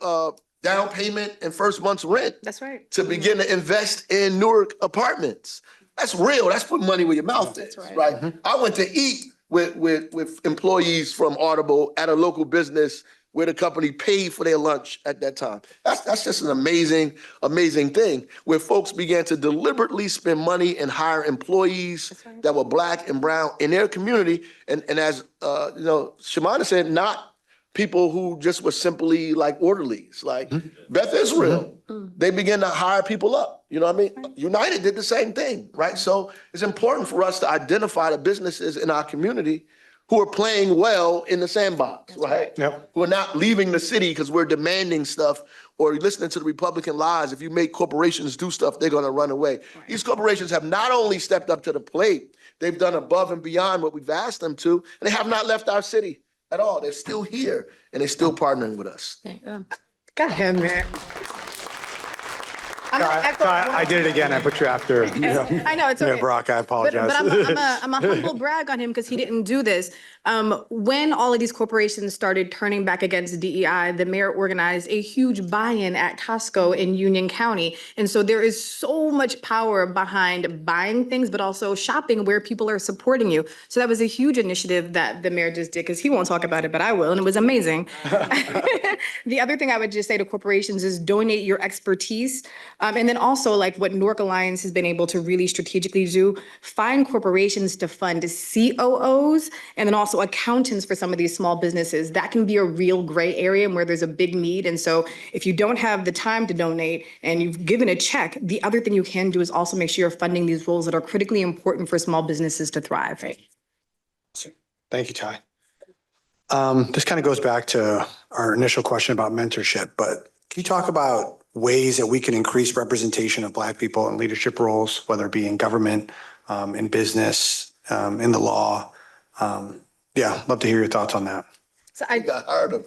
down payment and first month's rent That's right. to begin to invest in Newark apartments. That's real. That's putting money where your mouth is, right? I went to eat with employees from Audible at a local business where the company paid for their lunch at that time. That's just an amazing, amazing thing where folks began to deliberately spend money and hire employees that were Black and brown in their community. And as Shamana said, not people who just were simply like orderlies, like Beth Israel. They began to hire people up. You know what I mean? United did the same thing, right? So it's important for us to identify the businesses in our community who are playing well in the sandbox, right? Yep. Who are not leaving the city because we're demanding stuff or listening to the Republican lies. If you make corporations do stuff, they're going to run away. These corporations have not only stepped up to the plate, they've done above and beyond what we've asked them to, and they have not left our city at all. They're still here, and they're still partnering with us. Go ahead, man. I did it again. I put you after. I know, it's okay. Brock, I But apologize. I'm a humble brag on him because he didn't do this. When all of these corporations started turning back against DEI, the mayor organized a huge buy-in at Costco in Union County. And so there is so much power behind buying things, but also shopping where people are supporting you. So that was a huge initiative that the mayor just did, because he won't talk about it, but I will, and it was amazing. The other thing I would just say to corporations is donate your expertise. And then also, like what Newark Alliance has been able to really strategically do, find corporations to fund COOs and then also accountants for some of these small businesses. That can be a real gray area where there's a big need. And so if you don't have the time to donate and you've given a check, the other thing you can do is also make sure you're funding these roles that are critically important for small businesses to thrive. Right? Thank you, Ty. This kind of goes back to our initial question about mentorship, but can you talk about ways that we can increase representation of Black people in leadership roles, whether it be in government, in business, in the law? Love to hear your thoughts on that. So I Got hired of.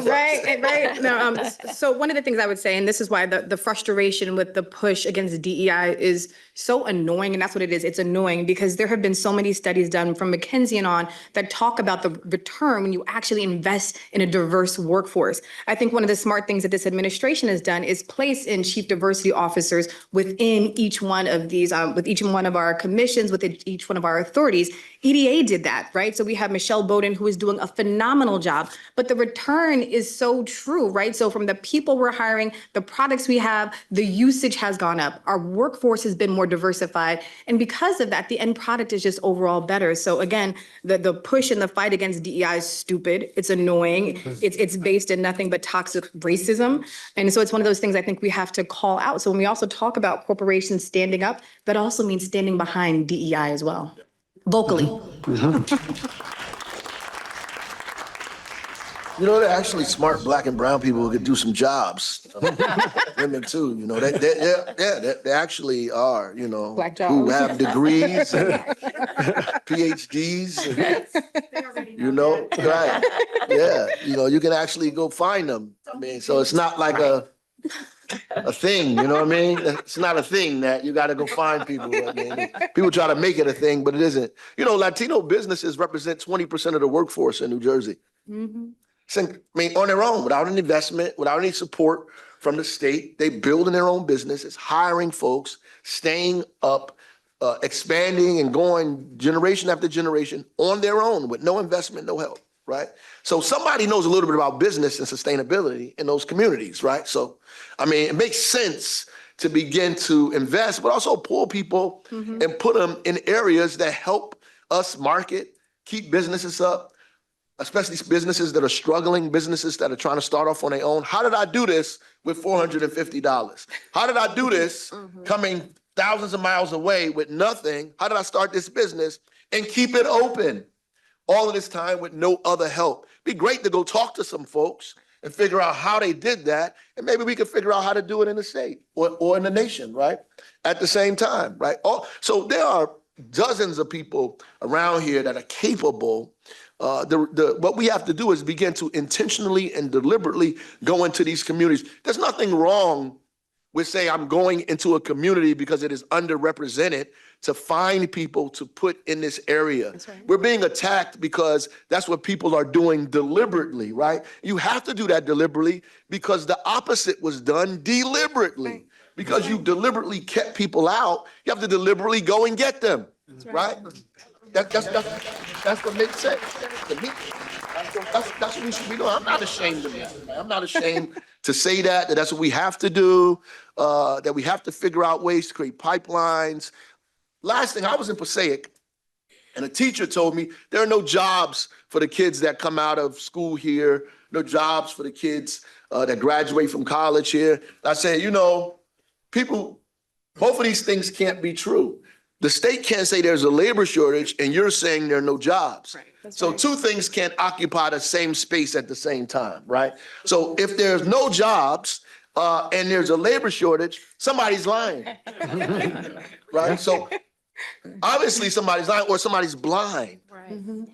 Right. No, so one of the things I would say, and this is why the frustration with the push against DEI is so annoying, and that's what it is. It's annoying because there have been so many studies done from McKinsey and on that talk about the return when you actually invest in a diverse workforce. I think one of the smart things that this administration has done is place in chief diversity officers within each one of these, with each one of our commissions, within each one of our authorities. EDA did that, right? So we have Michelle Bowden, who is doing a phenomenal job, but the return is so true, right? So from the people we're hiring, the products we have, the usage has gone up. Our workforce has been more diversified. And because of that, the end product is just overall better. So again, the push and the fight against DEI is stupid. It's annoying. It's based in nothing but toxic racism. And so it's one of those things I think we have to call out. So when we also talk about corporations standing up, that also means standing behind DEI as well, vocally. You know, they're actually smart Black and brown people who could do some jobs. Women too, you know, they actually are, you know, Black who jobs. have degrees and PhDs. You know, right? Yeah, you can actually go find them. I mean, so it's not like a thing, you know what I mean? It's not a thing that you got to go find people. I mean, people try to make it a thing, but it isn't. Latino businesses represent 20% of the workforce in New Jersey. On their own, without an investment, without any support from the state, they building their own businesses, hiring folks, staying up, expanding and going generation after generation on their own with no investment, no help, right? So somebody knows a little bit about business and sustainability in those communities, right? So, it makes sense to begin to invest, but also pull people and put them in areas that help us market, keep businesses up, especially businesses that are struggling, businesses that are trying to start off on their own. How did I do this with $450? How did I do this coming thousands of miles away with nothing? How did I start this business and keep it open all of this time with no other help? Be great to go talk to some folks and figure out how they did that. And maybe we could figure out how to do it in the state or in the nation, right? At the same time, right? So there are dozens of people around here that are capable. What we have to do is begin to intentionally and deliberately go into these communities. There's nothing wrong with saying I'm going into a community because it is underrepresented to find people to put in this area. Right. We're being attacked because that's what people are doing deliberately, right? You have to do that deliberately because the opposite was done deliberately. Right. Because you deliberately kept people out, you have to deliberately go and get them, right? That's what makes sense to me. That's what we should be doing. I'm not ashamed of that, man. I'm not ashamed to say that that's what we have to do, that we have to figure out ways to create pipelines. Last thing, I was in Passaic, and a teacher told me there are no jobs for the kids that come out of school here, no jobs for the kids that graduate from college here. I said, people, both of these things can't be true. The state can't say there's a labor shortage and you're saying there are no jobs. Right. So two things can't occupy the same space at the same time, right? So if there's no jobs and there's a labor shortage, somebody's lying, right? So obviously somebody's lying or somebody's blind,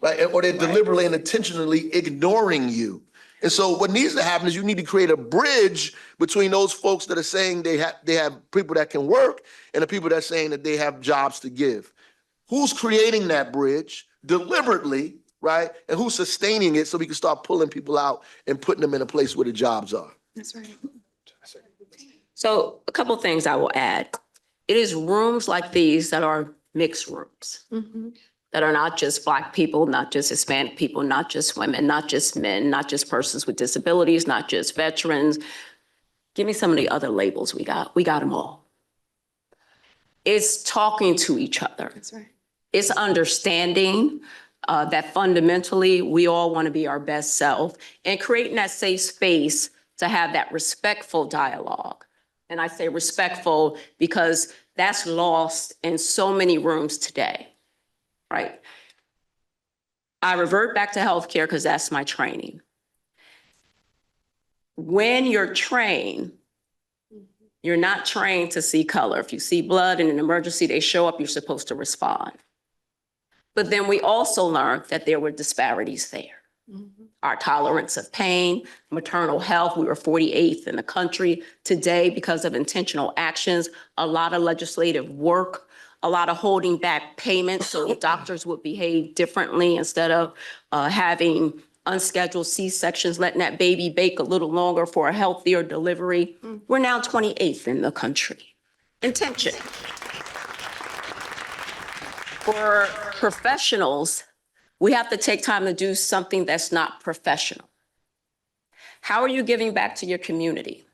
right? Or they're deliberately and intentionally ignoring you. And so what needs to happen is you need to create a bridge between those folks that are saying they have people that can work and the people that are saying that they have jobs to give. Who's creating that bridge deliberately, right? And who's sustaining it so we can start pulling people out and putting them in a place where the jobs are? That's right. So a couple of things I will add. It is rooms like these that are mixed rooms. That are not just Black people, not just Hispanic people, not just women, not just men, not just persons with disabilities, not just veterans. Give me some of the other labels we got. We got them all. It's talking to each other. That's right. It's understanding that fundamentally we all want to be our best self and creating that safe space to have that respectful dialogue. And I say respectful because that's lost in so many rooms today. Right. I revert back to healthcare because that's my training. When you're trained, you're not trained to see color. If you see blood in an emergency, they show up, you're supposed to respond. But then we also learned that there were disparities there. Our tolerance of pain, maternal health, we were 48th in the country. Today, because of intentional actions, a lot of legislative work, a lot of holding back payments so doctors would behave differently instead of having unscheduled C-sections, letting that baby bake a little longer for a healthier delivery. We're now 28th in the country. Intention. For professionals, we have to take time to do something that's not professional. How are you giving back to your community?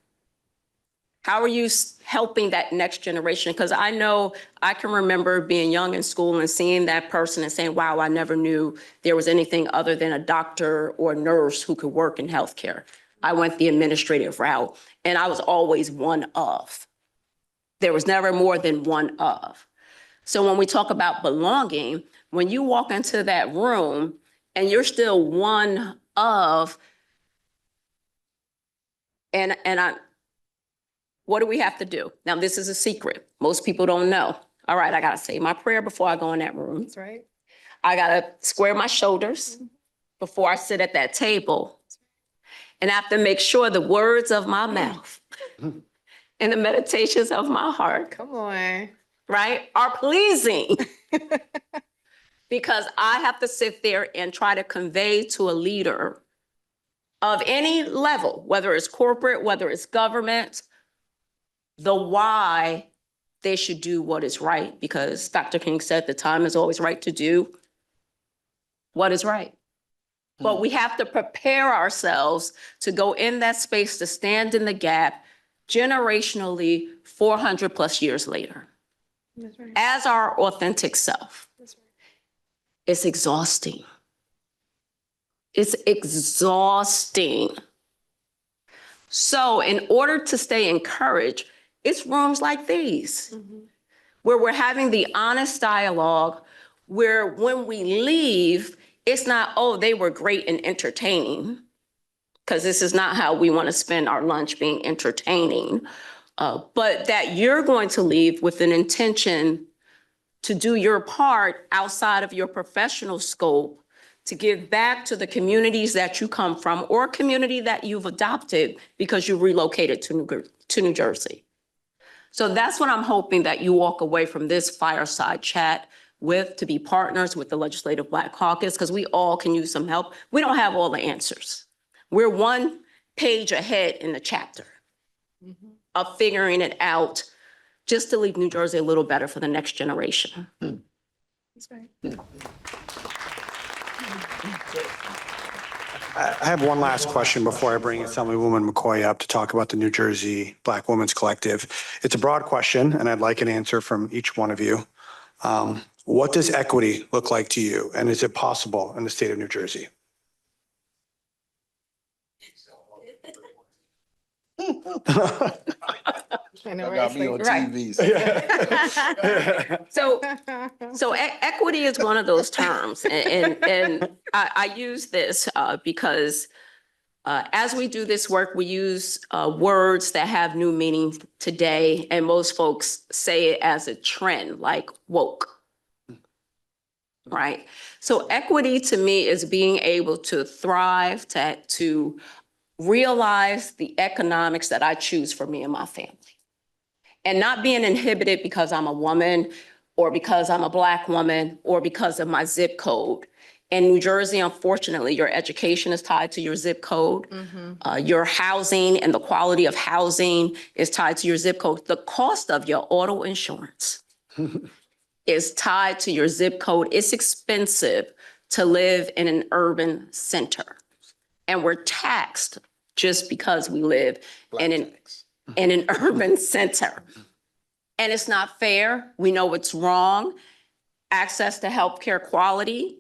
How are you helping that next generation? Because I know I can remember being young in school and seeing that person and saying, wow, I never knew there was anything other than a doctor or nurse who could work in healthcare. I went the administrative route and I was always one of. There was never more than one of. So when we talk about belonging, when you walk into that room and you're still one of, what do we have to do? Now, this is a secret. Most people don't know. All right, I got to say my prayer before I go in that room. That's right. I got to square my shoulders. before I sit at that table. And I have to make sure the words of my mouth and the meditations of my heart, Come on. right, are pleasing. Because I have to sit there and try to convey to a leader of any level, whether it's corporate, whether it's government, the why they should do what is right. Because Dr. King said the time is always right to do what is right. But we have to prepare ourselves to go in that space, to stand in the gap generationally 400 plus years later. That's right. As our authentic self. That's right. It's exhausting. It's exhausting. So in order to stay encouraged, it's rooms like these where we're having the honest dialogue, where when we leave, it's not, oh, they were great and entertaining, because this is not how we want to spend our lunch, being entertaining, but that you're going to leave with an intention to do your part outside of your professional scope, to give back to the communities that you come from or a community that you've adopted because you relocated to New Jersey. So that's what I'm hoping that you walk away from this fireside chat with, to be partners with the Legislative Black Caucus, because we all can use some help. We don't have all the answers. We're one page ahead in the chapter of figuring it out, just to leave New Jersey a little better for the next generation. That's right. I have one last question before I bring Assemblywoman McCoy up to talk about the New Jersey Black Women's Collective. It's a broad question, and I'd like an answer from each one of you. What does equity look like to you, and is it possible in the state of New Jersey? I know, Got me on Right. TV. So equity is one of those terms, and I use this because as we do this work, we use words that have new meaning today, and most folks say it as a trend, like woke, right? So equity to me is being able to thrive, to realize the economics that I choose for me and my family. And not being inhibited because I'm a woman, or because I'm a Black woman, or because of my zip code. In New Jersey, unfortunately, your education is tied to your zip code. Your housing and the quality of housing is tied to your zip code. The cost of your auto insurance is tied to your zip code. It's expensive to live in an urban center. And we're taxed just because we live in an urban center. And it's not fair. We know it's wrong. Access to healthcare quality,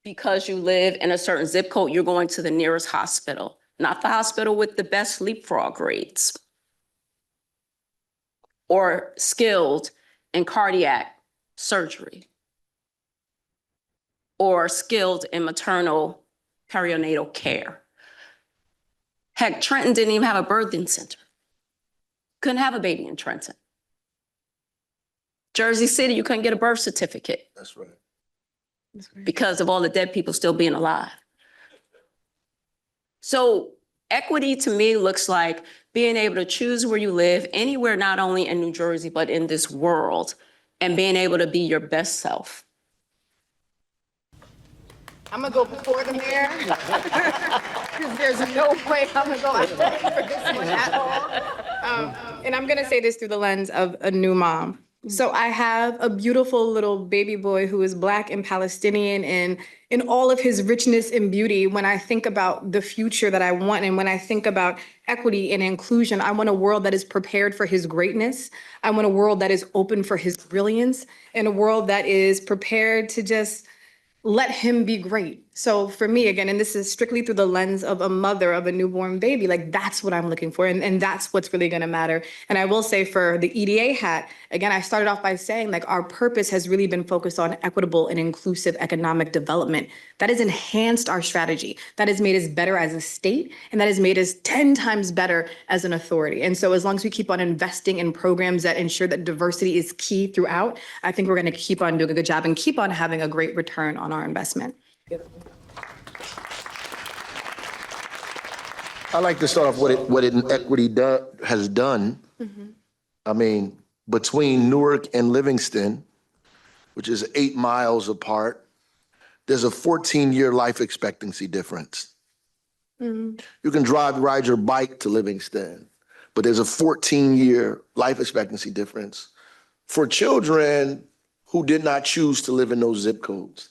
because you live in a certain zip code, you're going to the nearest hospital, not the hospital with the best leapfrog grades, or skilled in cardiac surgery, or skilled in maternal perinatal care. Heck, Trenton didn't even have a birthing center. Couldn't have a baby in Trenton. Jersey City, you couldn't get a birth certificate That's right. because of all the dead people still being alive. So equity to me looks like being able to choose where you live anywhere, not only in New Jersey, but in this world, and being able to be your best self. I'm gonna go before the mayor. Because there's no way I'm gonna go after for this one at all. And I'm gonna say this through the lens of a new mom. So I have a beautiful little baby boy who is Black and Palestinian, and in all of his richness and beauty, when I think about the future that I want, and when I think about equity and inclusion, I want a world that is prepared for his greatness. I want a world that is open for his brilliance, and a world that is prepared to just let him be great. So for me, again, and this is strictly through the lens of a mother of a newborn baby, like that's what I'm looking for. And that's what's really gonna matter. And I will say for the EDA hat, again, I started off by saying like our purpose has really been focused on equitable and inclusive economic development. That has enhanced our strategy. That has made us better as a state, and that has made us 10 times better as an authority. And so as long as we keep on investing in programs that ensure that diversity is key throughout, I think we're gonna keep on doing a good job and keep on having a great return on our investment. I like to start off what inequity has done. I mean, between Newark and Livingston, which is 8 miles apart, there's a 14-year life expectancy difference. You can ride your bike to Livingston, but there's a 14-year life expectancy difference for children who did not choose to live in those zip codes.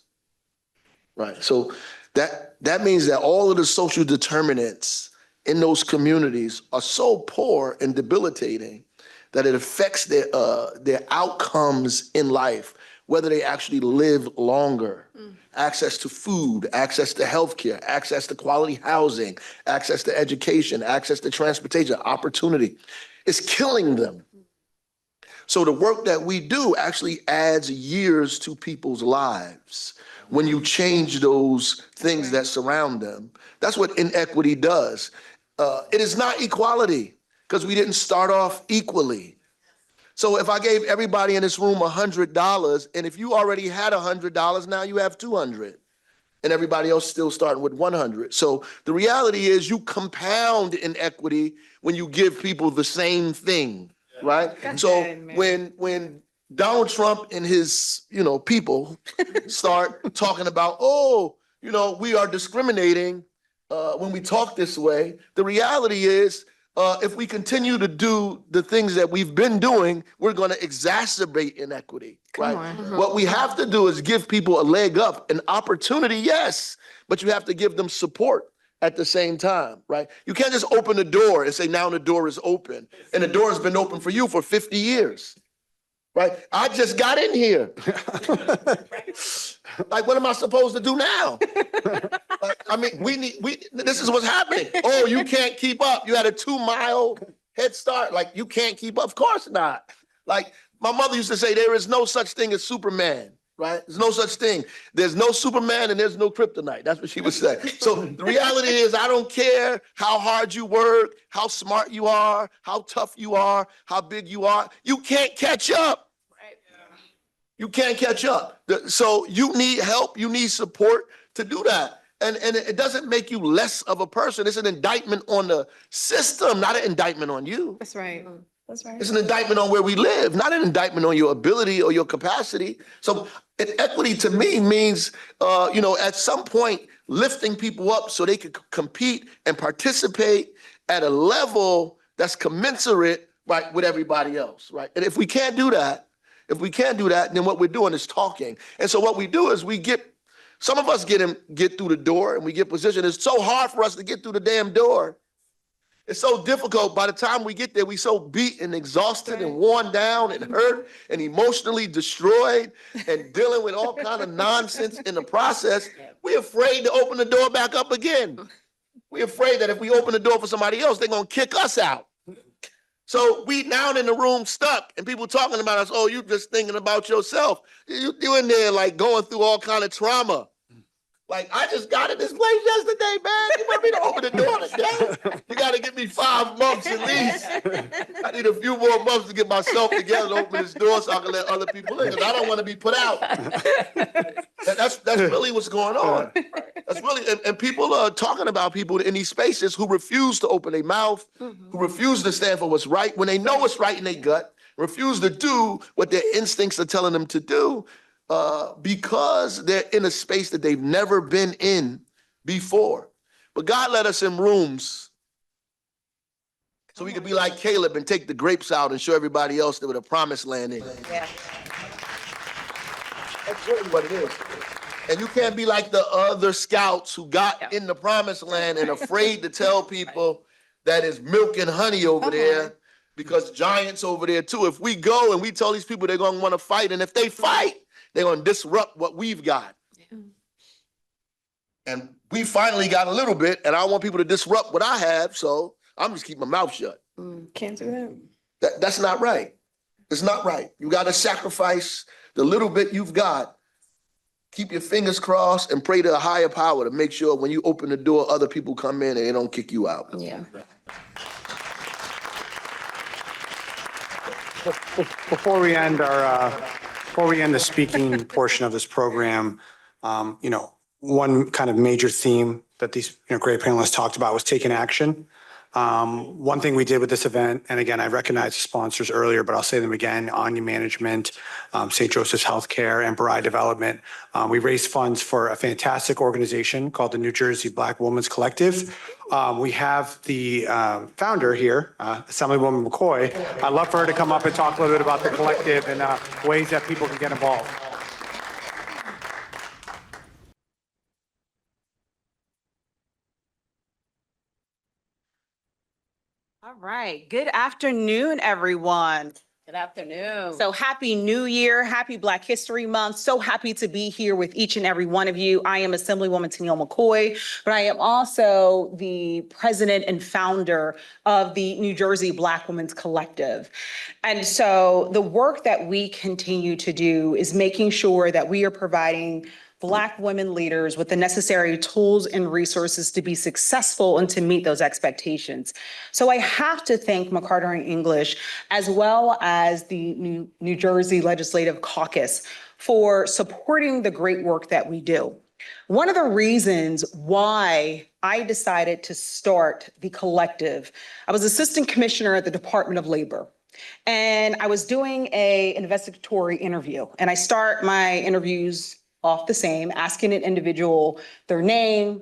Right. So that means that all of the social determinants in those communities are so poor and debilitating that it affects their outcomes in life, whether they actually live longer, access to food, access to healthcare, access to quality housing, access to education, access to transportation, opportunity. It's killing them. So the work that we do actually adds years to people's lives when you change those things that surround them. That's what inequity does. It is not equality because we didn't start off equally. So if I gave everybody in this room $100, and if you already had $100, now you have 200, and everybody else still starting with 100. So the reality is you compound inequity when you give people the same thing, right? So when Donald Trump and his, people start talking about, we are discriminating when we talk this way, the reality is if we continue to do the things that we've been doing, we're going to exacerbate inequity, right? What we have to do is give people a leg up, an opportunity, yes, but you have to give them support at the same time, right? You can't just open the door and say, now the door is open. And the door has been open for you for 50 years, right? I just got in here. Like, what am I supposed to do now? This is what's happening. Oh, you can't keep up. You had a 2-mile head start. Like, you can't keep up. Of course not. Like, my mother used to say, there is no such thing as Superman, right? There's no such thing. There's no Superman and there's no kryptonite. That's what she would say. So the reality is, I don't care how hard you work, how smart you are, how tough you are, how big you are. You can't catch up. You can't catch up. So you need help. You need support to do that. And it doesn't make you less of a person. It's an indictment on the system, not an indictment on you. That's right. That's right. It's an indictment on where we live, not an indictment on your ability or your capacity. So equity to me means, at some point, lifting people up so they can compete and participate at a level that's commensurate, right, with everybody else, right? And if we can't do that, then what we're doing is talking. And so what we do is some of us get through the door and we get positioned. It's so hard for us to get through the damn door. It's so difficult. By the time we get there, we so beat and exhausted and worn down and hurt and emotionally destroyed and dealing with all kind of nonsense in the process. We're afraid to open the door back up again. We're afraid that if we open the door for somebody else, they're going to kick us out. So we now in the room stuck and people talking about us, oh, you just thinking about yourself. You in there like going through all kind of trauma. Like, I just got in this place yesterday, man. You want me to open the door today? You got to give me 5 months at least. I need a few more months to get myself together to open this door so I can let other people in, because I don't want to be put out. That's really what's going on. That's really, and people are talking about people in these spaces who refuse to open their mouth, who refuse to stand for what's right when they know what's right in their gut, refuse to do what their instincts are telling them to do. Because they're in a space that they've never been in before. But God let us in rooms so we could be like Caleb and take the grapes out and show everybody else that with a promised land in. Yeah. That's really what it is. And you can't be like the other scouts who got in the promised land and afraid to tell people that it's milk and honey over there because giants over there too. If we go and we tell these people they're going to want to fight, and if they fight, they're going to disrupt what we've got. Yeah. And we finally got a little bit, and I don't want people to disrupt what I have, so I'm just keeping my mouth shut. Can't do that. That's not right. It's not right. You got to sacrifice the little bit you've got. Keep your fingers crossed and pray to a higher power to make sure when you open the door, other people come in and they don't kick you out. Yeah. Before we end the speaking portion of this program, one kind of major theme that these great panelists talked about was taking action. One thing we did with this event, and again, I recognized the sponsors earlier, but I'll say them again, Anya Management, St. Joseph's Healthcare, and Barai Development. We raised funds for a fantastic organization called the New Jersey Black Women's Collective. We have the founder here, Assemblywoman McCoy. I'd love for her to come up and talk a little bit about the collective and ways that people can get involved. All right. Good afternoon, everyone. Good afternoon. So happy New Year. Happy Black History Month. So happy to be here with each and every one of you. I am Assemblywoman Tennille McCoy, but I am also the president and founder of the New Jersey Black Women's Collective. And so the work that we continue to do is making sure that we are providing Black women leaders with the necessary tools and resources to be successful and to meet those expectations. So I have to thank McCarter and English, as well as the New Jersey Legislative Caucus, for supporting the great work that we do. One of the reasons why I decided to start the collective, I was assistant commissioner at the Department of Labor. And I was doing an investigatory interview, and I start my interviews off the same, asking an individual their name,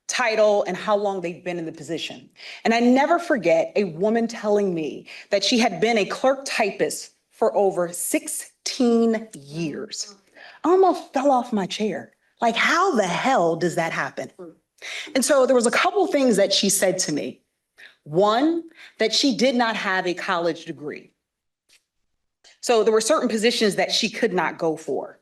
title, and how long they've been in the position. And I never forget a woman telling me that she had been a clerk typist for over 16 years. I almost fell off my chair. Like, how the hell does that happen? And so there was a couple things that she said to me. One, that she did not have a college degree. So there were certain positions that she could not go for.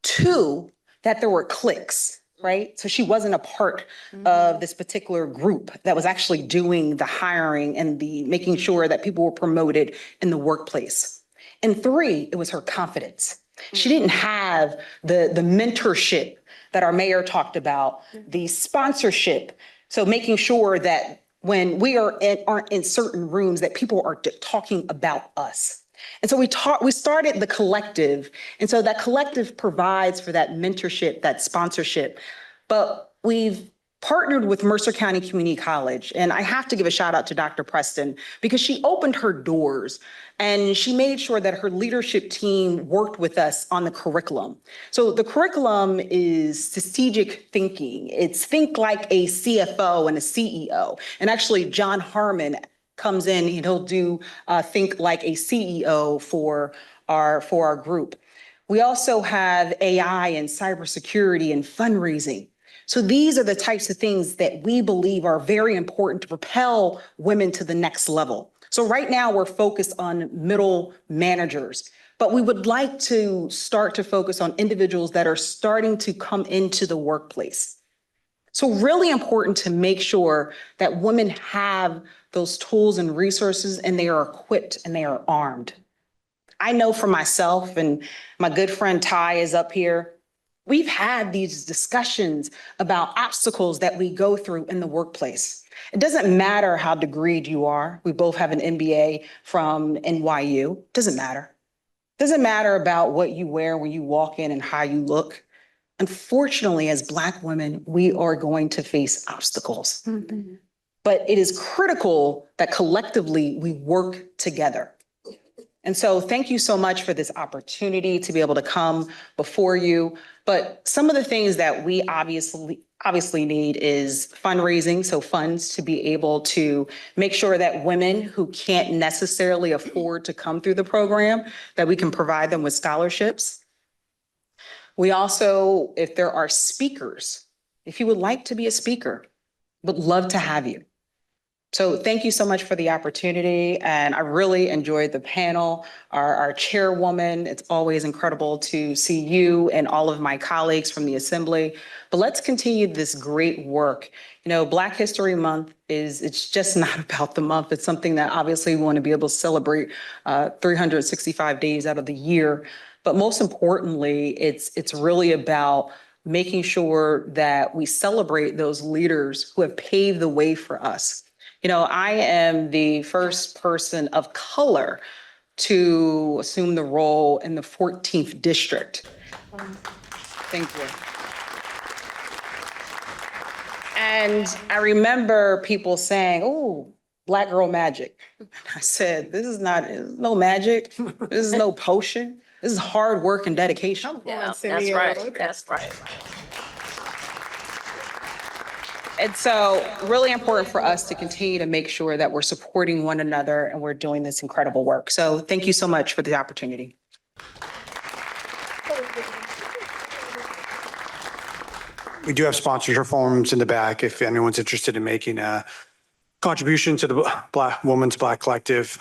Two, that there were cliques, right? So she wasn't a part of this particular group that was actually doing the hiring and the making sure that people were promoted in the workplace. And three, it was her confidence. She didn't have the mentorship that our mayor talked about, the sponsorship. So making sure that when we aren't in certain rooms, that people are talking about us. And so we started the collective. And so that collective provides for that mentorship, that sponsorship. But we've partnered with Mercer County Community College. And I have to give a shout out to Dr. Preston, because she opened her doors and she made sure that her leadership team worked with us on the curriculum. So the curriculum is strategic thinking. It's think like a CFO and a CEO. And actually, John Harmon comes in and he'll do think like a CEO for our group. We also have AI and cybersecurity and fundraising. So these are the types of things that we believe are very important to propel women to the next level. So right now we're focused on middle managers, but we would like to start to focus on individuals that are starting to come into the workplace. So really important to make sure that women have those tools and resources and they are equipped and they are armed. I know for myself, and my good friend Ty is up here, we've had these discussions about obstacles that we go through in the workplace. It doesn't matter how degreed you are. We both have an MBA from NYU. Doesn't matter. Doesn't matter about what you wear when you walk in and how you look. Unfortunately, as Black women, we are going to face obstacles. Mm-hmm. But it is critical that collectively we work together. And so thank you so much for this opportunity to be able to come before you. But some of the things that we obviously need is fundraising, so funds to be able to make sure that women who can't necessarily afford to come through the program, that we can provide them with scholarships. We also, if there are speakers, if you would like to be a speaker, would love to have you. So thank you so much for the opportunity. And I really enjoyed the panel, our chairwoman. It's always incredible to see you and all of my colleagues from the Assembly. But let's continue this great work. You know, Black History Month it's just not about the month. It's something that obviously we want to be able to celebrate 365 days out of the year. But most importantly, it's really about making sure that we celebrate those leaders who have paved the way for us. You know, I am the first person of color to assume the role in the 14th district. Thank you. And I remember people saying, "Oh, Black girl magic." I said, "This is no magic. This is no potion. This is hard work and dedication." Yeah, that's Cindy, right. That's right. And so really important for us to continue to make sure that we're supporting one another and we're doing this incredible work. So thank you so much for the opportunity. We do have sponsorship forms in the back if anyone's interested in making a contribution to the Women's Black Collective.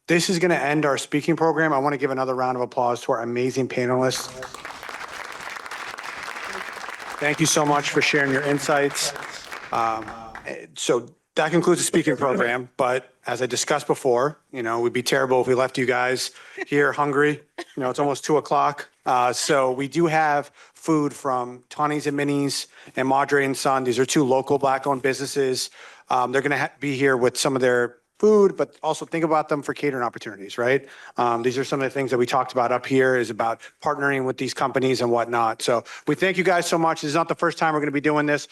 This is going to end our speaking program. I want to give another round of applause to our amazing panelists. Thank you so much for sharing your insights. So that concludes the speaking program. But as I discussed before, we'd be terrible if we left you guys here hungry. It's almost 2:00. So we do have food from Tawny's and Minnie's and Madre and Son. These are two local Black-owned businesses. They're going to be here with some of their food, but also think about them for catering opportunities, right? These are some of the things that we talked about up here is about partnering with these companies and whatnot. So we thank you guys so much. This is not the first time we're going to be doing this.